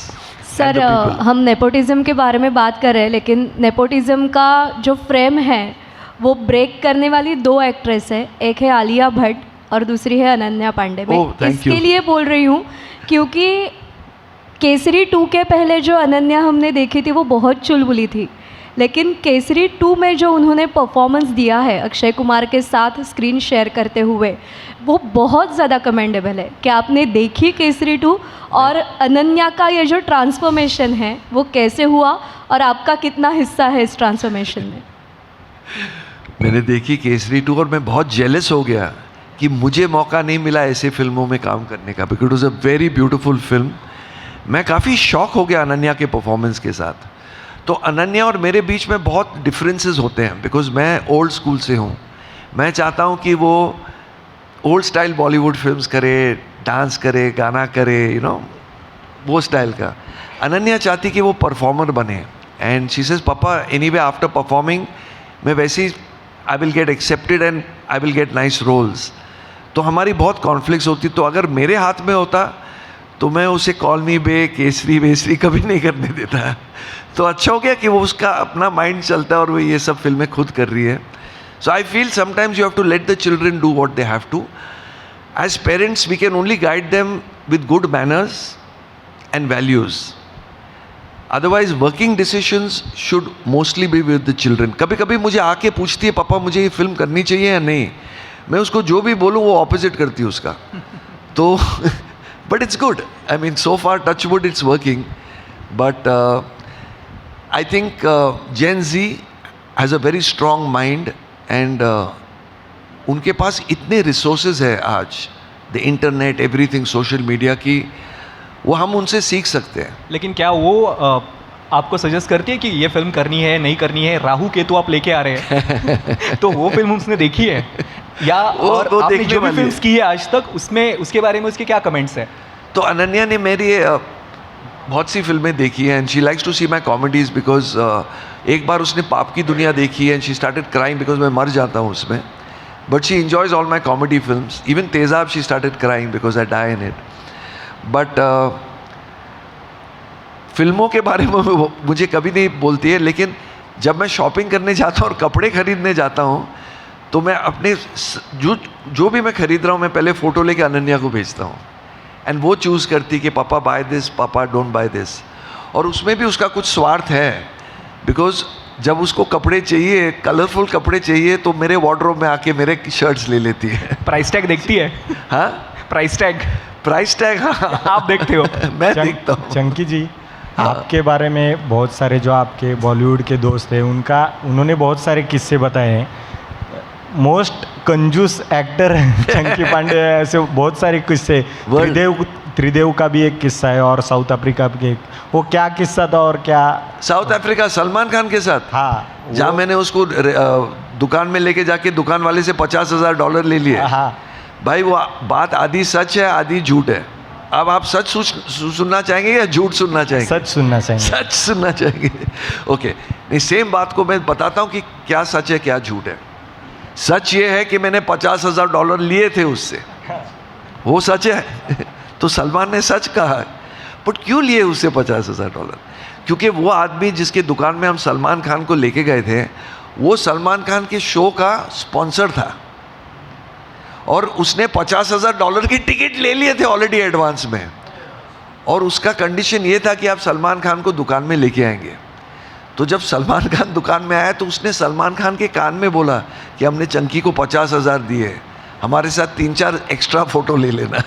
Sir हम nepotism के बारे में बात कर रहे हैं, लेकिन nepotism का जो फ्रेम है वो ब्रेक करने वाली दो एक्ट्रेस है. एक है आलिया भट्ट और दूसरी है अनन्या पांडे. मैं इसके लिए बोल रही हूँ क्योंकि केसरी 2 के पहले जो अनन्या हमने देखी थी वो बहुत चुलबुली थी, लेकिन केसरी 2 में जो उन्होंने परफॉर्मेंस दिया है अक्षय कुमार के साथ स्क्रीन शेयर करते हुए, वो बहुत ज़्यादा कमेंडेबल है. क्या आपने देखी केसरी 2? और अनन्या का ये जो ट्रांसफॉर्मेशन है वो कैसे हुआ और आपका कितना हिस्सा है इस ट्रांसफॉर्मेशन में? मैंने देखी केसरी 2 और मैं बहुत जेलस हो गया कि मुझे मौका नहीं मिला ऐसे फिल्मों में काम करने का, because it was a very beautiful film. मैं काफ़ी शॉक हो गया अनन्या के परफॉर्मेंस के साथ. तो अनन्या और मेरे बीच में बहुत डिफरेंसेस होते हैं बिकॉज मैं ओल्ड स्कूल से हूँ. मैं चाहता हूँ कि वो ओल्ड स्टाइल बॉलीवुड फिल्म्स करे, डांस करे, गाना करे, यू नो, वो स्टाइल का. अनन्या चाहती कि वो परफॉर्मर बने. And she says papa anyway after performing मैं वैसे ही I will get accepted and I will get nice roles. तो हमारी बहुत कॉन्फ्लिक्ट्स होती. तो अगर मेरे हाथ में होता तो मैं उसे कॉल मी बे, केसरी वेसरी कभी नहीं करने देता. तो अच्छा हो गया कि वो उसका अपना माइंड चलता है और वो ये सब फिल्में खुद कर रही है. So I feel sometimes you have to let the children do what they have to. As parents we can only guide them with good manners and values. Otherwise working decisions should mostly be with the children. कभी कभी मुझे आके पूछती है पापा मुझे ये film करनी चाहिए या नहीं. मैं उसको जो भी बोलूँ वो ऑपोजिट करती है उसका. तो but it's good. I mean so far touch wood it's working. But I think Gen Z has a very strong mind and उनके पास इतने रिसोर्सेज है आज, the internet, everything, social media की, वो हम उनसे सीख सकते हैं. लेकिन क्या वो आपको सजेस्ट करती है कि ये फिल्म करनी है नहीं करनी है? राहु केतु आप लेके आ रहे हैं तो वो फिल्म उसने देखी है या और आपने जो भी फिल्म्स की है आज तक उसमें उसके बारे में उसके क्या कमेंट्स हैं? तो अनन्या ने मेरी बहुत सी फिल्में देखी हैं and she likes to see my comedies because एक बार उसने पाप की दुनिया देखी है and she started crying because मैं मर जाता हूँ उसमें. But she enjoys all my comedy films. Even Tezab she started crying because I die in it. But फिल्मों के बारे में वो मुझे कभी नहीं बोलती है, लेकिन जब मैं शॉपिंग करने जाता हूँ और कपड़े खरीदने जाता हूँ तो मैं अपने जो भी मैं खरीद रहा हूँ मैं पहले फ़ोटो लेके अनन्या को भेजता हूँ, एंड वो चूज़ करती कि पापा बाय दिस, पापा डोंट बाय दिस। और उसमें भी उसका कुछ स्वार्थ है, बिकॉज जब उसको कपड़े चाहिए, कलरफुल कपड़े चाहिए, तो मेरे वार्डरोब में आके मेरे शर्ट्स ले लेती है। प्राइस टैग देखती है? हाँ, प्राइस टैग हाँ। आप देखते हो? मैं देखता हूँ। चंकी जी, आपके बारे में बहुत सारे जो आपके बॉलीवुड के दोस्त हैं उन्होंने बहुत सारे किस्से बताए हैं। मोस्ट कंजूस एक्टर चंकी पांडे, ऐसे बहुत सारे किस्से। त्रिदेव का भी एक किस्सा है और साउथ अफ्रीका भी एक, वो क्या किस्सा था और क्या? साउथ अफ्रीका सलमान खान के साथ, हाँ, जहाँ मैंने उसको दुकान में लेके जाके दुकान वाले से $50,000 ले लिए। हाँ भाई, वो बात आधी सच है आधी झूठ है। अब आप सच सुनना चाहेंगे या झूठ सुनना चाहेंगे? सच सुनना चाहेंगे। सच सुनना चाहेंगे। ओके, नहीं, सेम बात को मैं बताता हूँ कि क्या सच है क्या झूठ है। सच ये है कि मैंने $50,000 लिए थे उससे, वो सच है। तो सलमान ने सच कहा, बट क्यों लिए उससे $50,000? क्योंकि वो आदमी जिसके दुकान में हम सलमान खान को लेके गए थे, वो सलमान खान के शो का स्पॉन्सर था और उसने $50,000 की टिकट ले लिए थे ऑलरेडी एडवांस में, और उसका कंडीशन ये था कि आप सलमान खान को दुकान में लेके आएंगे। तो जब सलमान खान दुकान में आया तो उसने सलमान खान के कान में बोला कि हमने चंकी को 50,000 दिए, हमारे साथ 3-4 एक्स्ट्रा फोटो ले लेना।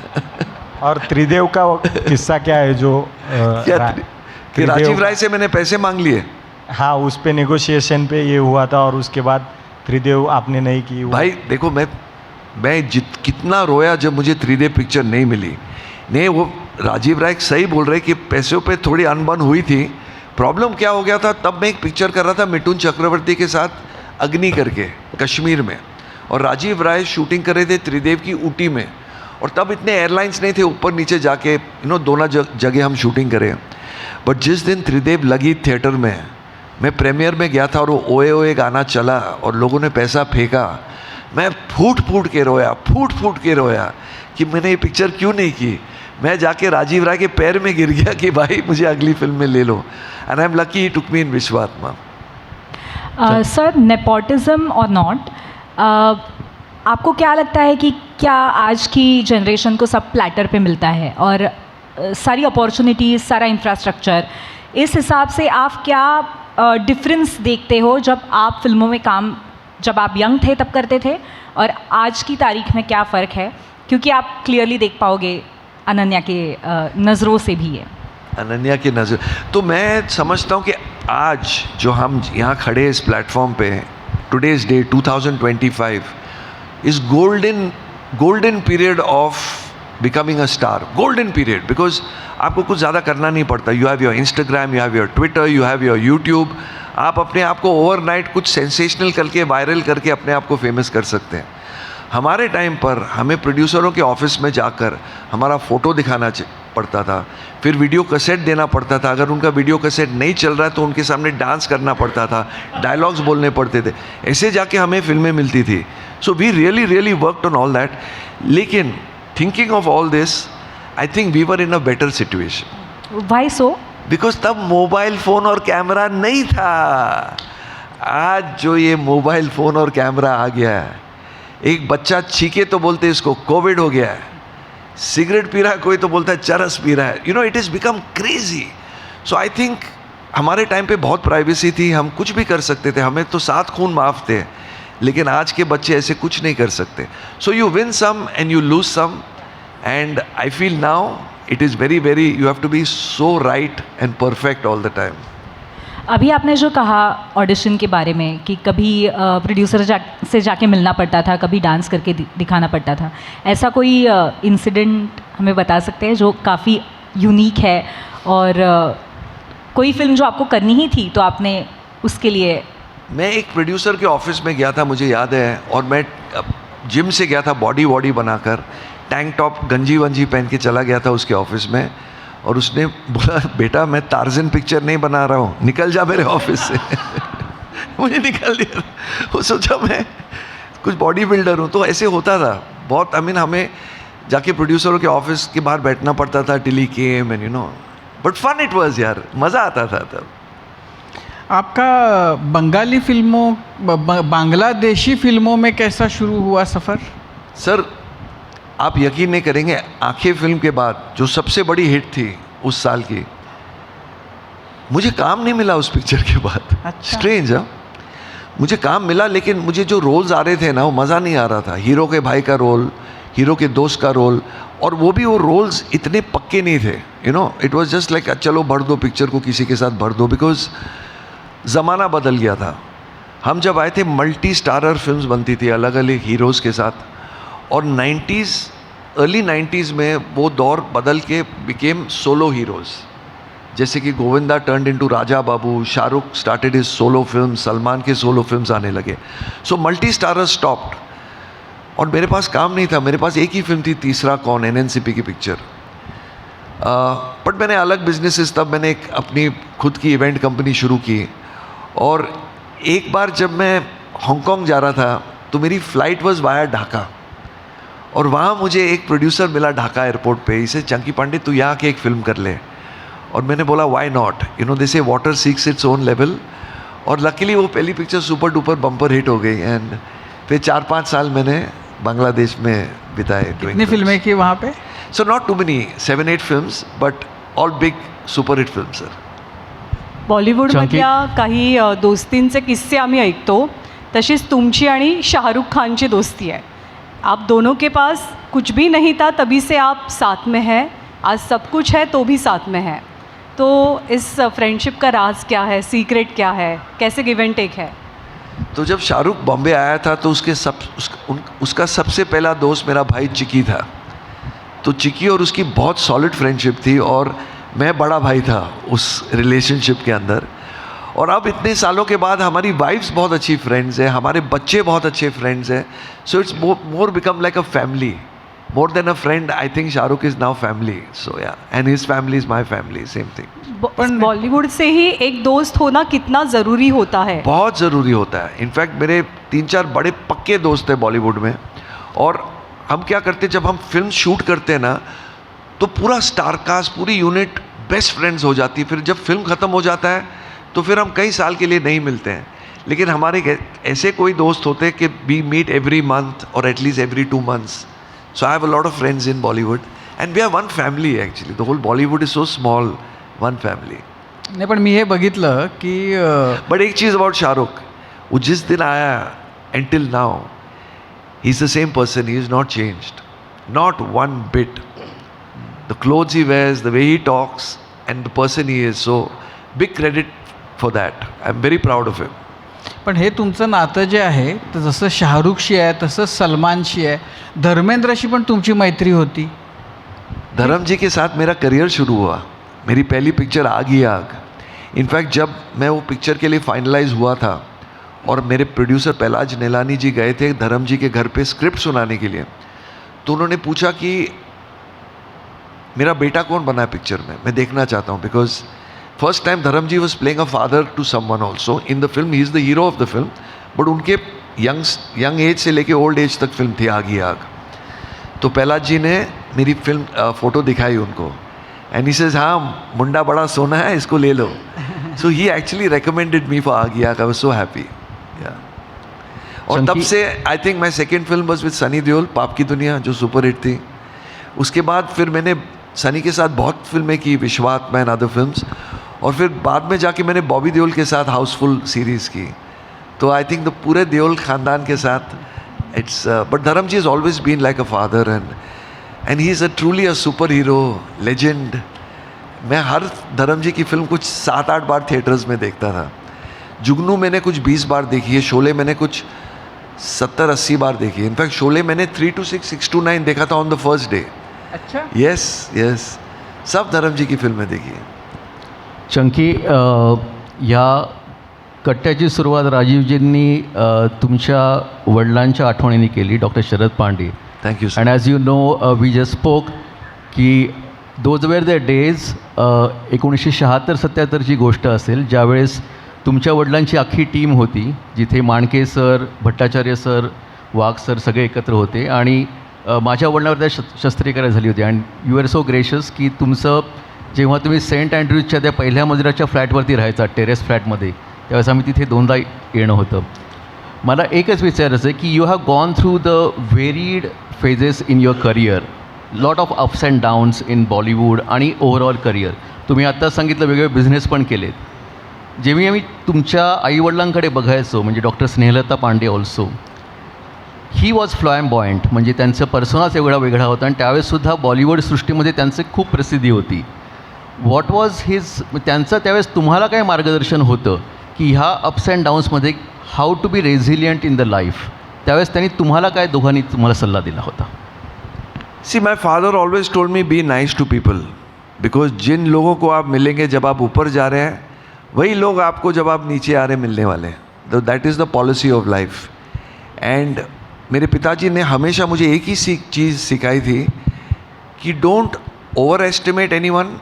और त्रिदेव का किस्सा क्या है जो कि राजीव राय से मैंने पैसे मांग लिए? हाँ, उस पे नेगोशिएशन पे ये हुआ था और उसके बाद त्रिदेव आपने नहीं की। भाई देखो, मैं कितना रोया जब मुझे त्रिदेव पिक्चर नहीं मिली। नहीं, वो राजीव राय सही बोल रहे कि पैसों पे थोड़ी अनबन हुई थी। प्रॉब्लम क्या हो गया था, तब मैं एक पिक्चर कर रहा था मिथुन चक्रवर्ती के साथ, अग्नि करके, कश्मीर में, और राजीव राय शूटिंग कर रहे थे त्रिदेव की ऊटी में, और तब इतने एयरलाइंस नहीं थे ऊपर नीचे जाके दोनों जगह हम शूटिंग करें। बट जिस दिन त्रिदेव लगी थिएटर में, मैं प्रीमियर में गया था और वो ओए ओए गाना चला और लोगों ने पैसा फेंका, मैं फूट फूट के रोया कि मैंने ये पिक्चर क्यों नहीं की। मैं जाके राजीव राय के पैर में गिर गया कि भाई मुझे अगली फिल्म में ले लो, and I am lucky he took me in Vishwatma. Sir, nepotism और नॉट, आपको क्या लगता है कि क्या आज की जनरेशन को सब प्लेटर पे मिलता है और सारी अपॉर्चुनिटीज़, सारा इंफ्रास्ट्रक्चर, इस हिसाब से आप क्या डिफरेंस देखते हो जब आप फिल्मों में काम, जब आप यंग थे तब करते थे, और आज की तारीख में क्या फ़र्क है? क्योंकि आप क्लियरली देख पाओगे अनन्या के नज़रों से भी है। अनन्या की नज़र तो मैं समझता हूँ कि आज जो हम यहाँ खड़े इस प्लेटफॉर्म पे, today's day 2025 is golden period of becoming a star. Golden period, because आपको कुछ ज़्यादा करना नहीं पड़ता। You have your Instagram, you have your Twitter, you have your YouTube. आप अपने आप को ओवरनाइट कुछ सेंसेशनल करके, वायरल करके अपने आप को फेमस कर सकते हैं। हमारे टाइम पर हमें प्रोड्यूसरों के ऑफिस में जाकर हमारा फ़ोटो दिखाना पड़ता था, फिर वीडियो कैसेट देना पड़ता था। अगर उनका वीडियो कैसेट नहीं चल रहा है तो उनके सामने डांस करना पड़ता था, डायलॉग्स बोलने पड़ते थे, ऐसे जाके हमें फिल्में मिलती थी। So we really worked on all that. लेकिन thinking of all this, I think we were in a better situation. Why so? Because तब मोबाइल फ़ोन और कैमरा नहीं था। आज जो ये मोबाइल फ़ोन और कैमरा आ गया है, एक बच्चा छीके तो बोलते इसको कोविड हो गया है, सिगरेट पी रहा है कोई तो बोलता है चरस पी रहा है। It is become crazy. So I think हमारे टाइम पे बहुत प्राइवेसी थी, हम कुछ भी कर सकते थे, हमें तो 7 खून माफ थे। लेकिन आज के बच्चे ऐसे कुछ नहीं कर सकते। So you win some and you lose some, and I feel now it is very you have to be so right and perfect all the time. अभी आपने जो कहा ऑडिशन के बारे में कि कभी प्रोड्यूसर से जाके मिलना पड़ता था, कभी डांस करके दिखाना पड़ता था, ऐसा कोई इंसिडेंट हमें बता सकते हैं जो काफ़ी यूनिक है, और कोई फिल्म जो आपको करनी ही थी तो आपने उसके लिए? मैं एक प्रोड्यूसर के ऑफिस में गया था, मुझे याद है, और मैं जिम से गया था बॉडी बनाकर, टैंक टॉप गंजी वंजी पहन के चला गया था उसके ऑफिस में, और उसने बोला बेटा मैं टार्जन पिक्चर नहीं बना रहा हूँ, निकल जा मेरे ऑफिस से। मुझे निकल दिया। वो सोचा मैं कुछ बॉडी बिल्डर हूँ। तो ऐसे होता था बहुत। हमें जाके प्रोड्यूसरों के ऑफिस के बाहर बैठना पड़ता था till he came, and but fun it was यार, मज़ा आता था तब। आपका बंगाली फिल्मों बांग्लादेशी फिल्मों में कैसा शुरू हुआ सफ़र? सर आप यकीन नहीं करेंगे, आंखें फिल्म के बाद जो सबसे बड़ी हिट थी उस साल की, मुझे काम नहीं मिला उस पिक्चर के बाद। अच्छा। स्ट्रेंज है, मुझे काम मिला लेकिन मुझे जो रोल्स आ रहे थे ना वो मज़ा नहीं आ रहा था। हीरो के भाई का रोल, हीरो के दोस्त का रोल, और वो भी वो रोल्स इतने पक्के नहीं थे, you know, it was just like चलो भर दो पिक्चर को, किसी के साथ भर दो, बिकॉज ज़माना बदल गया था। हम जब आए थे मल्टी स्टारर फिल्म्स बनती थी अलग अलग हीरोज़ के साथ, और 90s अर्ली 90s में वो दौर बदल के बिकेम सोलो हीरोज़, जैसे कि Govinda turned into Raja Babu, Shahrukh started his solo film, Salman के सोलो फिल्म्स आने लगे, सो मल्टी स्टारर स्टॉप्ड। और मेरे पास काम नहीं था, मेरे पास एक ही फिल्म थी, तीसरा कौन, NNCP की पिक्चर। बट मैंने अलग बिजनेसेस, तब मैंने एक अपनी खुद की इवेंट कंपनी शुरू की, और एक बार जब मैं हांगकांग जा रहा था तो मेरी फ़्लाइट वाज वाया ढाका, और वहाँ मुझे एक प्रोड्यूसर मिला ढाका एयरपोर्ट पे, इसे चंकी पांडे तू यहाँ के एक फ़िल्म कर ले, और मैंने बोला why not, you know, they say water seeks its own level, और लकीली वो पहली picture super duper bumper hit हो गई, एंड फिर 4-5 साल मैंने बांग्लादेश में बिताए। कितनी फिल्में की वहाँ पे? So not too many, 7-8 films, but all big super hit film sir. बॉलिवूडमधल्या काही दोस्तींचे किस्से आम्ही ऐकतो, तशीच तुमची आणि शाहरुख खानची दोस्ती आहे। आप दोनों के पास कुछ भी नहीं था तभी से आप साथ में हैं, आज सब कुछ है तो भी साथ में है, तो इस फ्रेंडशिप का राज क्या है, सीक्रेट क्या है, कैसे गिव एंड टेक है? तो जब शाहरुख बॉम्बे आया था तो उसका सबसे पहला दोस्त मेरा भाई चिकी था, तो चिकी और उसकी बहुत सॉलिड फ्रेंडशिप थी, और मैं बड़ा भाई था उस रिलेशनशिप के अंदर। और अब इतने सालों के बाद हमारी वाइफ्स बहुत अच्छी फ्रेंड्स हैं, हमारे बच्चे बहुत अच्छे फ्रेंड्स हैं, so it's more become like a family, more than a friend. I think Shahrukh is now family, so yeah, and his family is my family, same thing. Bollywood से ही एक दोस्त होना कितना ज़रूरी होता है? बहुत ज़रूरी होता है। इनफैक्ट मेरे 3-4 बड़े पक्के दोस्त हैं बॉलीवुड में, और हम क्या करते, जब हम फिल्म शूट करते हैं ना तो पूरा स्टार कास्ट, पूरी यूनिट बेस्ट फ्रेंड्स हो जाती है। फिर जब फिल्म ख़त्म हो जाता है तो फिर हम कई साल के लिए नहीं मिलते हैं, लेकिन हमारे ऐसे कोई दोस्त होते हैं कि वी मीट एवरी मंथ और at least every 2 months. So I have a lot of friends in Bollywood, and we are one family actually, the whole Bollywood is so small, one family. नाही पण मी हे बघितलं की बट एक चीज़ अबाउट शाहरुख, वो जिस दिन आया until now he is the same person, he is not changed, not one bit. The clothes he wears, the way he talks, and the person he is, so big credit for that. I'm very proud of him. पण हे तुमचं नातं जे आहे तर जसं शाहरुखशी आहे तसं सलमानशी आहे, धर्मेंद्रशी पण तुमची मैत्री होती. धर्म जी के साथ मेरा करियर शुरू हुआ, मेरी पहली पिक्चर आग ही आग. इनफैक्ट जब मैं वो पिक्चर के लिए फाइनलाइज हुआ था और मेरे प्रोड्यूसर पहलाज नीलानी जी गए थे धर्म जी के घर पे स्क्रिप्ट सुनाने के लिए, तो उन्होंने पूछा कि मेरा बेटा कौन बना है पिक्चर में, मैं देखना चाहता हूँ. Because first time Dharam ji was playing a father to someone also in the film, he is the hero of the film, but उनके यंग एज से लेके ओल्ड एज तक फिल्म थी आग ही आग. तो पहलाज जी ने मेरी फिल्म फ़ोटो दिखाई उनको, एंड ही सेज हाँ मुंडा बड़ा सोना है, इसको ले लो. सो ही एक्चुअली रिकमेंडेड मी फॉर आग ही आग. I was so happy. और तब से I think my second film was with Sunny Deol, पाप की दुनिया, जो सुपर हिट थी. उसके बाद फिर मैंने सनी के साथ बहुत फिल्में की, विश्वात्मा एंड अदर फिल्म्स, और फिर बाद में जाके मैंने बॉबी देओल के साथ हाउसफुल सीरीज़ की. तो आई थिंक द पूरे देओल ख़ानदान के साथ it's, but Dharam ji is always been like a father, and he is a truly a super hero, legend. मैं हर धर्म जी की फिल्म कुछ 7-8 बार थिएटर्स में देखता था. जुगनू मैंने कुछ 20 बार देखी है, शोले मैंने कुछ 70-80 बार देखी है. इनफैक्ट शोले मैंने 3 to 6, 6 to 9 देखा था ऑन द फर्स्ट डे. अच्छा. यस, सब धर्म जी की फिल्में देखी है. चंकी, या कट्ट्याची सुरुवात राजीवजींनी तुमच्या वडिलांच्या आठवणीने केली, doctor Sharad Pandey. Thank you. And as you know we just spoke की दोज वेर द डेज 1976-77ची गोष्ट असेल, ज्यावेळेस तुमच्या वडिलांची अख्खी टीम होती, जिथे Manke sir, Bhattacharya sir, Wagh sir सगळे एकत्र होते, आणि माझ्या वडिलांवर त्या शस्त्रक्रिया झाली होती. And you are so gracious की तुमचं जेव्हा तुम्ही सेंट अँड्रूजच्या त्या पहिल्या मजल्याच्या फ्लॅटवरती राहायचा, टेरेस फ्लॅटमध्ये, त्यावेळेस आम्ही तिथे 2दा येणं होतं. मला एकच विचारायचं आहे की you have gone through the व्हेरीड phases in your career, lot of ups and downs in Bollywood आणि ओव्हरऑल करियर. तुम्ही आत्ता सांगितलं वेगवेगळे बिझनेस पण केलेत. जेव्हा आम्ही तुमच्या आईवडिलांकडे बघायचो, म्हणजे doctor Snehlata Pandey also, he was flamboyant, म्हणजे त्यांचा पर्सोनाच एवढा वेगळा होता आणि त्यावेळेससुद्धा बॉलिवूड सृष्टीमध्ये त्यांचं खूप प्रसिद्धी होती. व्हॉट वॉज हिज, त्यांचं त्यावेळेस तुम्हाला काय मार्गदर्शन होतं की ह्या अप्स अँड डाऊन्समध्ये how to be resilient in the life? त्यावेळेस त्यांनी तुम्हाला काय दोघांनी तुम्हाला सल्ला दिला होता? See, my father always told me be nice to people, because जिन लोगों को आप मिलेंगे जब आप ऊपर जा रहे हैं, वही लोग आपको जब आप नीचे आ रहे मिलने वाले हैं. That is the policy of life. And मेरे पिताजी ने हमेशा मुझे एक ही चीज़ सिखाई थी कि don't over estimate anyone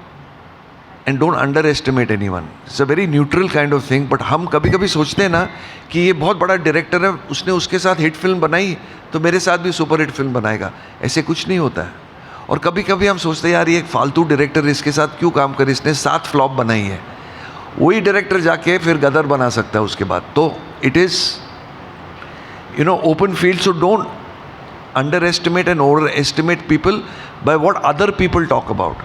and don't under estimate any one. It's a very neutral kind of thing. But हम कभी कभी सोचते हैं ना कि ये बहुत बड़ा डायरेक्टर है, उसने उसके साथ हिट फिल्म बनाई तो मेरे साथ भी सुपर हिट फिल्म बनाएगा. ऐसे कुछ नहीं होता है. और कभी कभी हम सोचते हैं यार ये एक फालतू डायरेक्टर, इसके साथ क्यों काम करे, इसने 7 फ्लॉप बनाई है. वही डायरेक्टर जाके फिर गदर बना सकता है उसके बाद. तो it is open field. So don't underestimate and overestimate people by what other people talk about.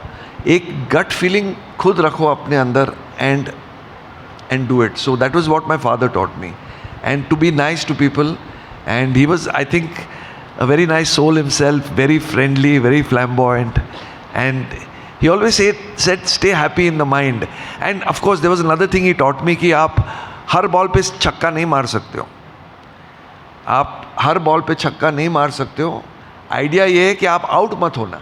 एक gut feeling खुद रखो अपने अंदर and do it. So that was what my father taught me, and to be nice to people. And he was, I think, a very nice soul himself, very friendly, very flamboyant, and he always said stay happy in the mind. And of course there was another thing he taught me कि आप हर ball पे छक्का नहीं मार सकते हो. आप हर ball पे छक्का नहीं मार सकते हो. आइडिया ये है कि आप आउट मत होना,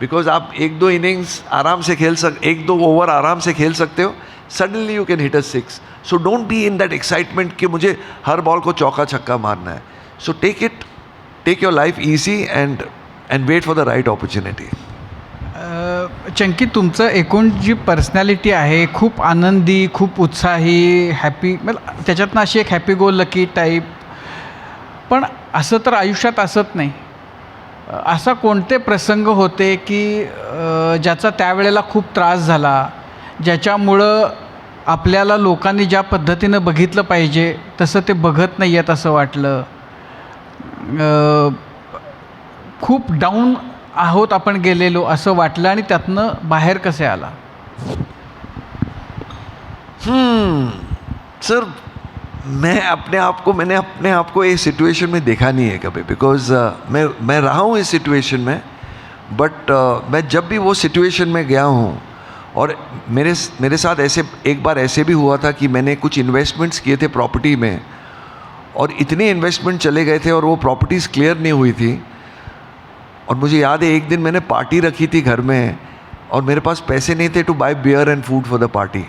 बिकॉज आप 1-2 इनिंग्स आराम से 1-2 ओवर आराम से खेल सकते हो. Suddenly you can hit a 6. So don't be in that excitement कि मुझे हर बॉल को चौका छक्का मारना है. So take your life easy and wait for the right opportunity. Chunky, तुमचं एकूण जी पर्सनॅलिटी आहे खूप आनंदी, खूप उत्साही, हॅपी, म्हणजे त्याच्यातनं अशी एक हॅपी गो लकी टाईप. पण असं तर आयुष्यात असत नाही. असा कोणते प्रसंग होते की ज्याचा त्यावेळेला खूप त्रास झाला, ज्याच्यामुळं आपल्याला लोकांनी ज्या पद्धतीनं बघितलं पाहिजे तसं ते बघत नाही आहेत असं वाटलं, खूप डाऊन आहोत आपण गेलेलो असं वाटलं, आणि त्यातनं बाहेर कसे आला? सर, मैंने अपने आप को इस सिचुएशन में देखा नहीं है कभी, बिकॉज मैं रहा हूँ इस सिचुएशन में. बट मैं जब भी वो सिचुएशन में गया हूँ, और मेरे साथ एक बार ऐसे भी हुआ था कि मैंने कुछ इन्वेस्टमेंट्स किए थे प्रॉपर्टी में, और इतने इन्वेस्टमेंट चले गए थे और वो प्रॉपर्टीज़ क्लियर नहीं हुई थी. और मुझे याद है एक दिन मैंने पार्टी रखी थी घर में, और मेरे पास पैसे नहीं थे to buy beer and food for the party.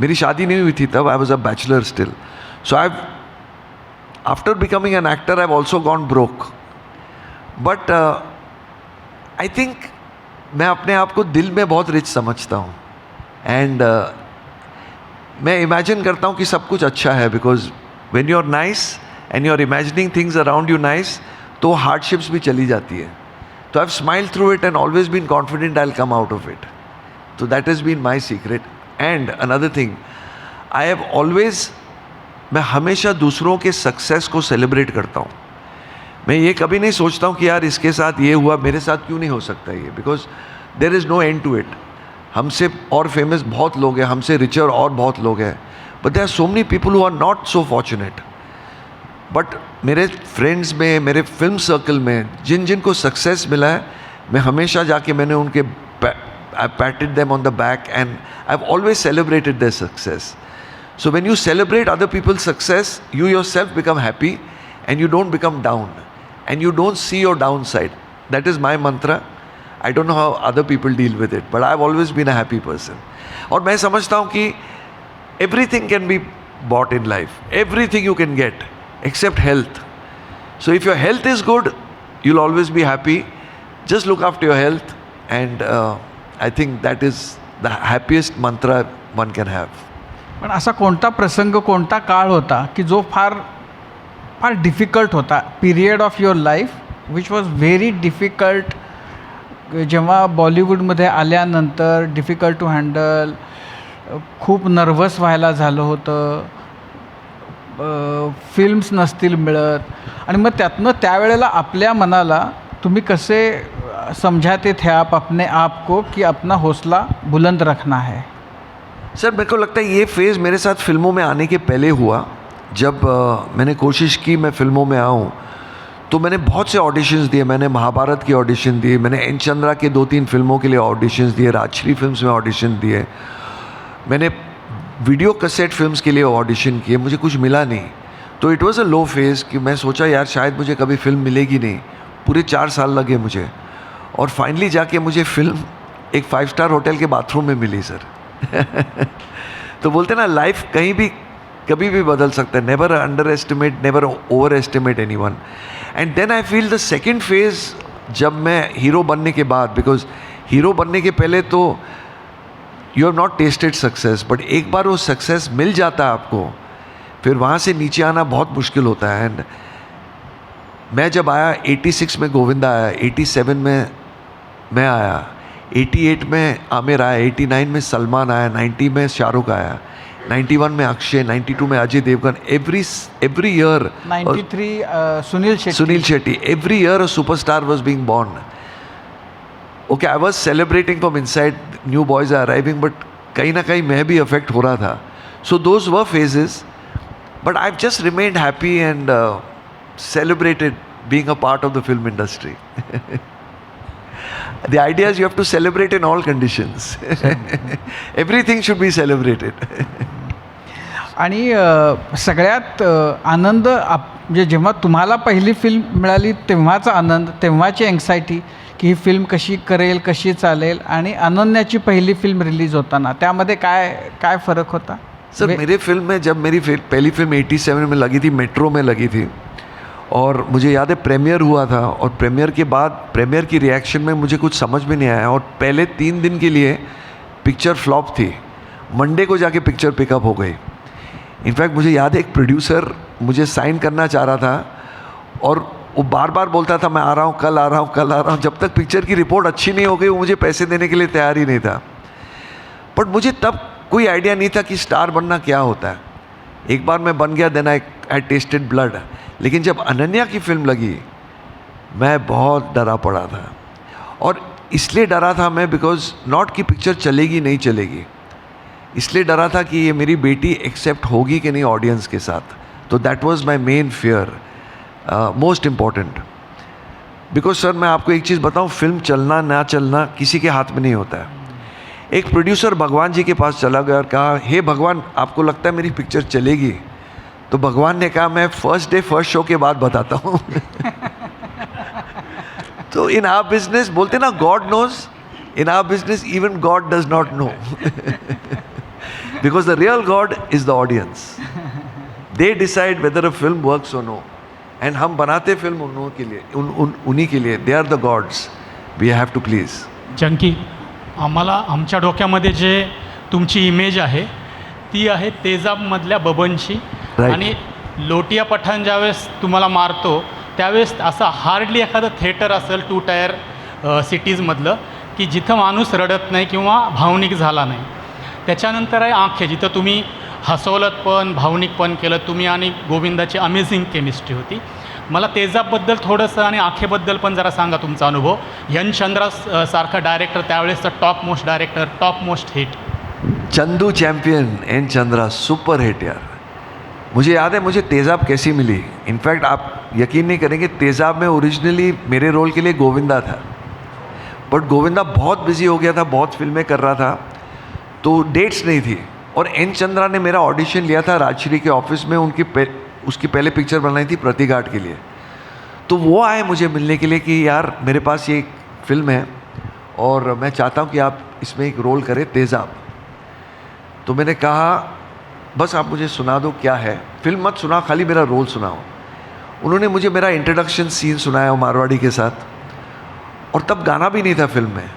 मेरी शादी नहीं हुई थी तब, I was a bachelor still. So after becoming an actor I have also gone broke. But I think मैं अपने आप को दिल में बहुत रिच समझता हूँ. एंड मैं इमेजिन करता हूँ कि सब कुछ अच्छा है, because when you are nice and you are imagining things around you nice, तो हार्डशिप्स भी चली जाती है. तो I have smiled through it and always been confident I will come out of it. तो that has been my secret. And another thing, I have always, मैं हमेशा दूसरों के सक्सेस को सेलिब्रेट करता हूँ. मैं ये कभी नहीं सोचता हूँ कि यार इसके साथ ये हुआ, मेरे साथ क्यों नहीं हो सकता ये, because there is no end to it. हमसे और फेमस बहुत लोग हैं, हमसे रिचर और बहुत लोग हैं, but there are so many people who are not so fortunate. But मेरे फ्रेंड्स में, मेरे फिल्म सर्कल में जिन को सक्सेस मिला है, मैं हमेशा जाके मैंने उनके I patted them on the back, and I've always celebrated their success. So when you celebrate other people's success, you yourself become happy and you don't become down and you don't see your downside. That is my mantra. I don't know how other people deal with it, but I've always been a happy person. और मैं समझता हूँ कि everything can be bought in life. Everything you can get except health. So if your health is good, you'll always be happy. Just look after your health, and I think that is the happiest mantra one can have. पण असा कोणता प्रसंग, कोणता काळ होता की जो फार फार difficult होता, period of your life which was very difficult, जेव्हा बॉलिवूडमध्ये आल्यानंतर डिफिकल्ट टू हँडल, खूप नर्वस व्हायला झालं होतं, फिल्म्स नसतील मिळत, आणि मग त्यातनं त्यावेळेला आपल्या मनाला तुम्ही कसे समझाते थे आप अपने आप को कि अपना हौसला बुलंद रखना है? सर मेरे को लगता है ये फेज़ मेरे साथ फिल्मों में आने के पहले हुआ। जब मैंने कोशिश की मैं फिल्मों में आऊँ, तो मैंने बहुत से ऑडिशंस दिए। मैंने महाभारत की ऑडिशन दिए, मैंने एन चंद्रा के 2-3 फिल्मों के लिए ऑडिशंस दिए, राजश्री फिल्म्स में ऑडिशन दिए, मैंने वीडियो कैसेट फिल्म्स के लिए ऑडिशन किए, मुझे कुछ मिला नहीं। तो it was a low phase कि मैं सोचा यार शायद मुझे कभी फिल्म मिलेगी नहीं। पूरे 4 साल लगे मुझे, और फाइनली जाके मुझे फिल्म एक 5 स्टार होटल के बाथरूम में मिली सर। तो बोलते ना लाइफ कहीं भी कभी भी बदल सकता है, never underestimate, never overestimate anyone. And then I feel the second phase जब मैं हीरो बनने के बाद, बिकॉज हीरो बनने के पहले तो you have not tested success, but एक बार वो सक्सेस मिल जाता है आपको, फिर वहाँ से नीचे आना बहुत मुश्किल होता है। एंड मैं जब आया 86 में गोविंदा आया, 87 में मैं आया, 88 में आमिर आया, 89 में सलमान आया, 90 में शाहरुख आया, 91 में अक्षय, 92 में Ajay Devgan, every year 93 Sunil Shetty, every year a superstar was being born. Okay, I was celebrating from inside, new boys are arriving, but कहीं ना कहीं मैं भी affect हो रहा था. So those were phases, but I've just remained happy and celebrated being a part of the film industry. The idea is you have to celebrate in all conditions. Everything should be celebrated. आणि सगळ्यात आनंद म्हणजे जेव्हा तुम्हाला पहिली film मिळाली तेव्हाचा आनंद, तेव्हाची anxiety की ही फिल्म कशी करेल, कशी चालेल, आणि अनन्याची पहिली फिल्म रिलीज होताना त्यामध्ये काय फरक होता? सर मेरे फिल्म में जब मेरी पहली फिल्म 87 में लगी थी, मेट्रो में लगी थी, और मुझे याद है प्रीमियर हुआ था, और प्रीमियर के बाद प्रीमियर की रिएक्शन में मुझे कुछ समझ में नहीं आया, और पहले 3 दिन के लिए पिक्चर फ्लॉप थी। मंडे को जाके पिक्चर पिकअप हो गई। इनफैक्ट मुझे याद है एक प्रोड्यूसर मुझे साइन करना चाह रहा था, और वो बार बार बोलता था मैं आ रहा हूँ, कल आ रहा हूँ, कल आ रहा हूँ। जब तक पिक्चर की रिपोर्ट अच्छी नहीं हो गई वो मुझे पैसे देने के लिए तैयार ही नहीं था। बट मुझे तब कोई आइडिया नहीं था कि स्टार बनना क्या होता है। एक बार मैं बन गया, देन आई टेस्टेड ब्लड। लेकिन जब अनन्या की फिल्म लगी मैं बहुत डरा पड़ा था, और इसलिए डरा था मैं बिकॉज नॉट कि पिक्चर चलेगी नहीं चलेगी, इसलिए डरा था कि ये मेरी बेटी एक्सेप्ट होगी कि नहीं ऑडियंस के साथ। तो that was my main fear, most important. Because sir मैं आपको एक चीज़ बताऊं, फिल्म चलना ना चलना किसी के हाथ में नहीं होता है। एक प्रोड्यूसर भगवान जी के पास चला गया और कहा हे भगवान आपको लगता है मेरी पिक्चर चलेगी? तो भगवान ने कहा मैं फर्स्ट डे फर्स्ट शो के बाद बताता हूँ। तो इन आवर बिजनेस बोलते ना God knows, in our business even God does not know, because the real God is the audience. They decide whether a film works or no, and हम बनाते फिल्म उन्हों के लिए, उन्हीं के लिए। They are the gods, we have to please. Chunky, आम्हाला आमच्या डोक्यामध्ये जे तुमची इमेज आहे ती आहे तेजाबमधल्या बबनची, आणि लोटिया पठाण ज्यावेळेस तुम्हाला मारतो त्यावेळेस असं हार्डली एखादं थिएटर असेल 2 टायर सिटीजमधलं की जिथं माणूस रडत नाही किंवा भावनिक झाला नाही। त्याच्यानंतर आहे आंखे, जिथं तुम्ही हसवलत पण भावनिक पण केलं तुम्ही, आणि गोविंदाची अमेझिंग केमिस्ट्री होती। मला तेजाबबद्दल थोडंसं आणि आंखेबद्दल पण जरा सांगा तुमचा अनुभव। यन चंद्रा सारखा डायरेक्टर, त्यावेळेसचा top most director, top most hit. Chandu champion, N Chandra super hit यार। मुझे याद है मुझे तेजाब कैसी मिली। इनफैक्ट आप यकीन नहीं करेंगे, तेजाब में ओरिजिनली मेरे रोल के लिए गोविंदा था, बट गोविंदा बहुत बिजी हो गया था, बहुत फिल्में कर रहा था, तो डेट्स नहीं थी। और एन चंद्रा ने मेरा ऑडिशन लिया था राजश्री के ऑफिस में, उसकी पहले पिक्चर बनाई थी प्रतिघाट के लिए। तो वो आए मुझे मिलने के लिए कि यार मेरे पास ये फिल्म है और मैं चाहता हूँ कि आप इसमें एक रोल करें तेजाब। तो मैंने कहा बस आप मुझे सुना दो क्या है, फिल्म मत सुना, खाली मेरा रोल सुनाओ। उन्होंने मुझे मेरा इंट्रोडक्शन सीन सुनाया मारवाड़ी के साथ, और तब गाना भी नहीं था फिल्म में।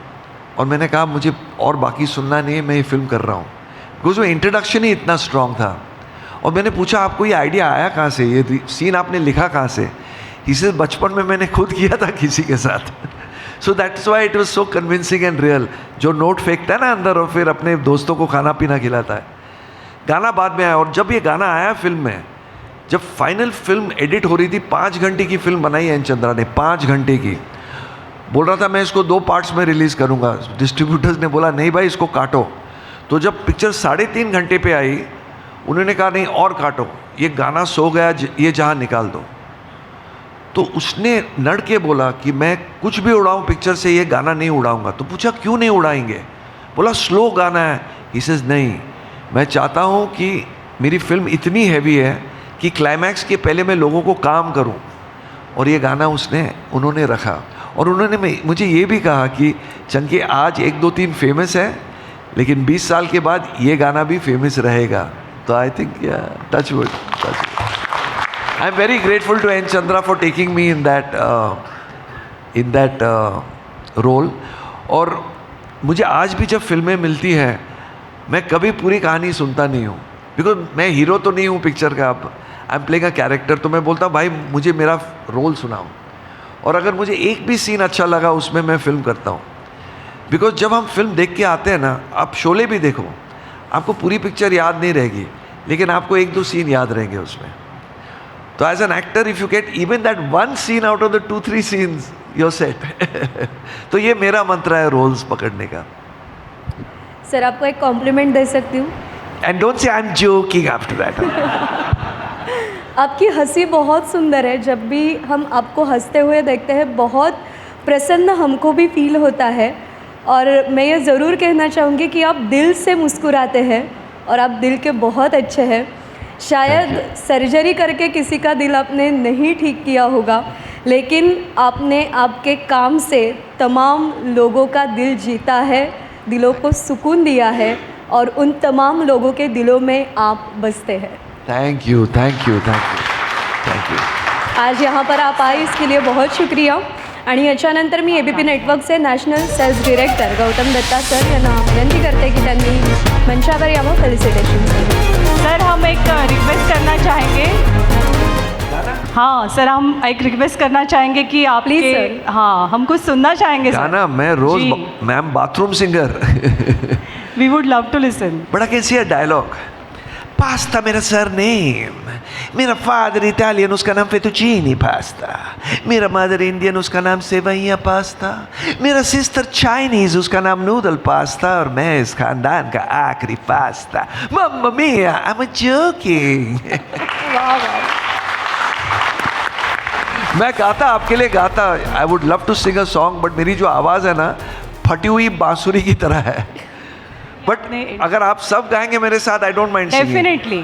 और मैंने कहा मुझे और बाकी सुनना नहीं है, मैं ये फिल्म कर रहा हूँ, बिकॉज वो इंट्रोडक्शन ही इतना स्ट्रॉन्ग था। और मैंने पूछा आपको ये आइडिया आया कहाँ से, ये सीन आपने लिखा कहाँ से? इसे बचपन में मैंने खुद किया था किसी के साथ। So that's why it was so convincing and real. जो नोट फेंकता है ना अंदर और फिर अपने दोस्तों को खाना पीना खिलाता है. गाना बाद में आया, और जब ये गाना आया फिल्म में, जब फाइनल फिल्म एडिट हो रही थी, 5 घंटे की फिल्म बनाई एन चंद्रा ने, 5 घंटे की. बोल रहा था मैं इसको 2 पार्ट्स में रिलीज़ करूँगा. डिस्ट्रीब्यूटर्स ने बोला नहीं भाई इसको काटो. तो जब पिक्चर 3.5 घंटे पे आई, उन्होंने कहा नहीं और काटो, ये गाना सो गया, ये जहाँ निकाल दो. तो उसने नड़ के बोला कि मैं कुछ भी उड़ाऊँ पिक्चर से, ये गाना नहीं उड़ाऊँगा. तो पूछा क्यों नहीं उड़ाएंगे? बोला स्लो गाना है. ही सेज नहीं, मैं चाहता हूँ कि मेरी फिल्म इतनी हैवी है कि क्लाइमैक्स के पहले मैं लोगों को काम करूँ. और ये गाना उन्होंने रखा. और उन्होंने मुझे ये भी कहा कि चंकी आज 1, 2, 3 फेमस है, लेकिन 20 साल के बाद ये गाना भी फेमस रहेगा. तो I think touch wood. I am very grateful to N Chandra for taking me in that role. और मुझे आज भी जब फिल्में मिलती हैं, मैं कभी पूरी कहानी सुनता नहीं हूँ, बिकॉज मैं हीरो तो नहीं हूँ पिक्चर का. अब I am playing a character. तो मैं बोलता हूँ भाई मुझे मेरा रोल सुनाओ, और अगर मुझे एक भी सीन अच्छा लगा उसमें मैं फिल्म करता हूँ. बिकॉज जब हम फिल्म देख के आते हैं ना, आप शोले भी देखो, आपको पूरी पिक्चर याद नहीं रहेगी, लेकिन आपको 1-2 सीन याद रहेंगे उसमें. तो as an actor if you get even that 1 scene out of the 2-3 scenes, you're set. तो ये मेरा मंत्र है रोल्स पकड़ने का. सर आपको एक कॉम्प्लीमेंट दे सकती हूँ? And don't say I am joking after that. आपकी हंसी बहुत सुंदर है. जब भी हम आपको हंसते हुए देखते हैं, बहुत प्रसन्न हमको भी फील होता है. और मैं ये ज़रूर कहना चाहूँगी कि आप दिल से मुस्कुराते हैं, और आप दिल के बहुत अच्छे हैं. शायद सर्जरी करके किसी का दिल आपने नहीं ठीक किया होगा, लेकिन आपने आपके काम से तमाम लोगों का दिल जीता है, दिलों को सुकून दिया है, और उन तमाम लोगों के दिलों में आप बसते हैं. Thank you, thank you, thank you, thank you. आज यहाँ पर आप आए इसके लिए बहुत शुक्रिया. आणि याच्यानंतर मी ABP नेटवर्कचे national sales director Gautam Datta sir यांना विनंती करते की त्यांनी मंचावर यावं. Felicitation sir. हम एक रिक्वेस्ट करना चाहेंगे. हाँ सर, हम एक रिक्वेस्ट करना चाहेंगे कि आप प्लीज सर. हाँ, हम कुछ सुनना चाहेंगे सर. गाना मैं रोज ma'am bathroom singer. We would love to listen. But I can see a dialogue. Pasta मेरा सरनेम, मेरा फादर इटालियन उसका नाम फेतुचीनी पास्ता, मेरा मदर इंडियन उसका नाम सेवैया पास्ता, मेरा सिस्टर चाइनीज उसका नाम नूडल पास्ता, और मैं इस खानदान का आखिरी pasta. Mamma mia, I am joking. मैं गाता, आपके लिए गाता. I would love to sing a song, but मेरी जो आवाज़ है ना, फटी हुई बांसुरी की तरह है. बट अगर आप सब गाएंगे मेरे साथ, I don't mind singing. Definitely.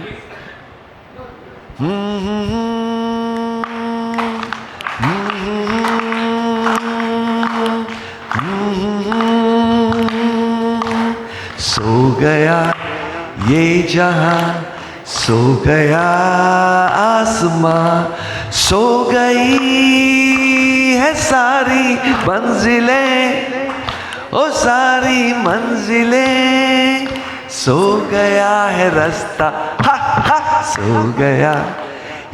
सो गया ये जहां, सो गया आसमां, सो गई है सारी मंजिलें, ओ सारी मंजिलें, सो गया है रास्ता, हा हा, सो गया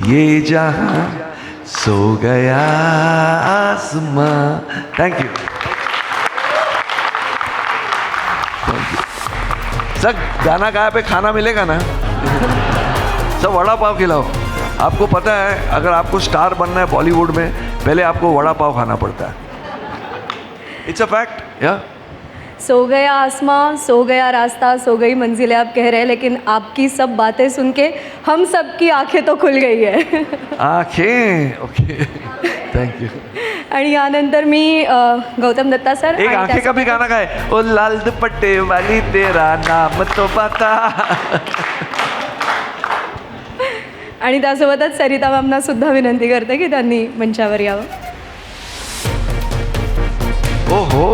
ये जहां, सो गया आसमां. Thank you. सर गाना गाया पे खाना मिलेगा ना? सब वड़ा पाव खिलाओ. आपको पता है अगर आपको स्टार बनना है बॉलीवुड में, पहले आपको वड़ा पाव खाना पड़ता है. It's a fact. या सो गया आसमां, सो गया रास्ता, सो गई मंजिलें आप कह रहे हैं, लेकिन आपकी सब बातें सुन के हम सब की आंखें तो खुल गई है. आंखें. Okay, thank you. आणि यानंतर मी गौतम दत्ता सर एक आंखें का भी गाना गाए. ओ लाल दुपट्टे वाली तेरा नाम तो बता. आणि त्यासोबतच सरिता मॅमना सुद्धा विनंती करते की त्यांनी मंचावर यावं. ओहो,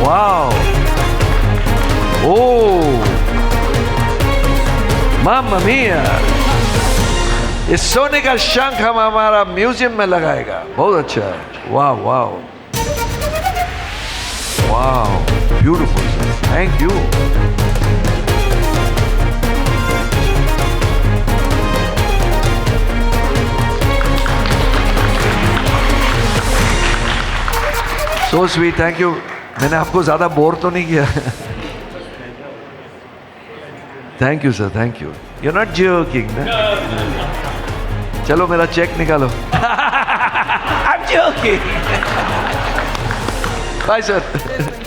वाओ, ओ मामा मिया. इस सोने का शंख हम हमारा म्यूजियम में लगाएगा. बहुत अच्छा है. वाह वाह वाह, beautiful. Thank you. So sweet, thank you. मैंने आपको ज़्यादा बोर तो नहीं किया? Thank you sir, thank you. You are not joking ना? चलो मेरा चेक निकालो। I am joking. Bye sir.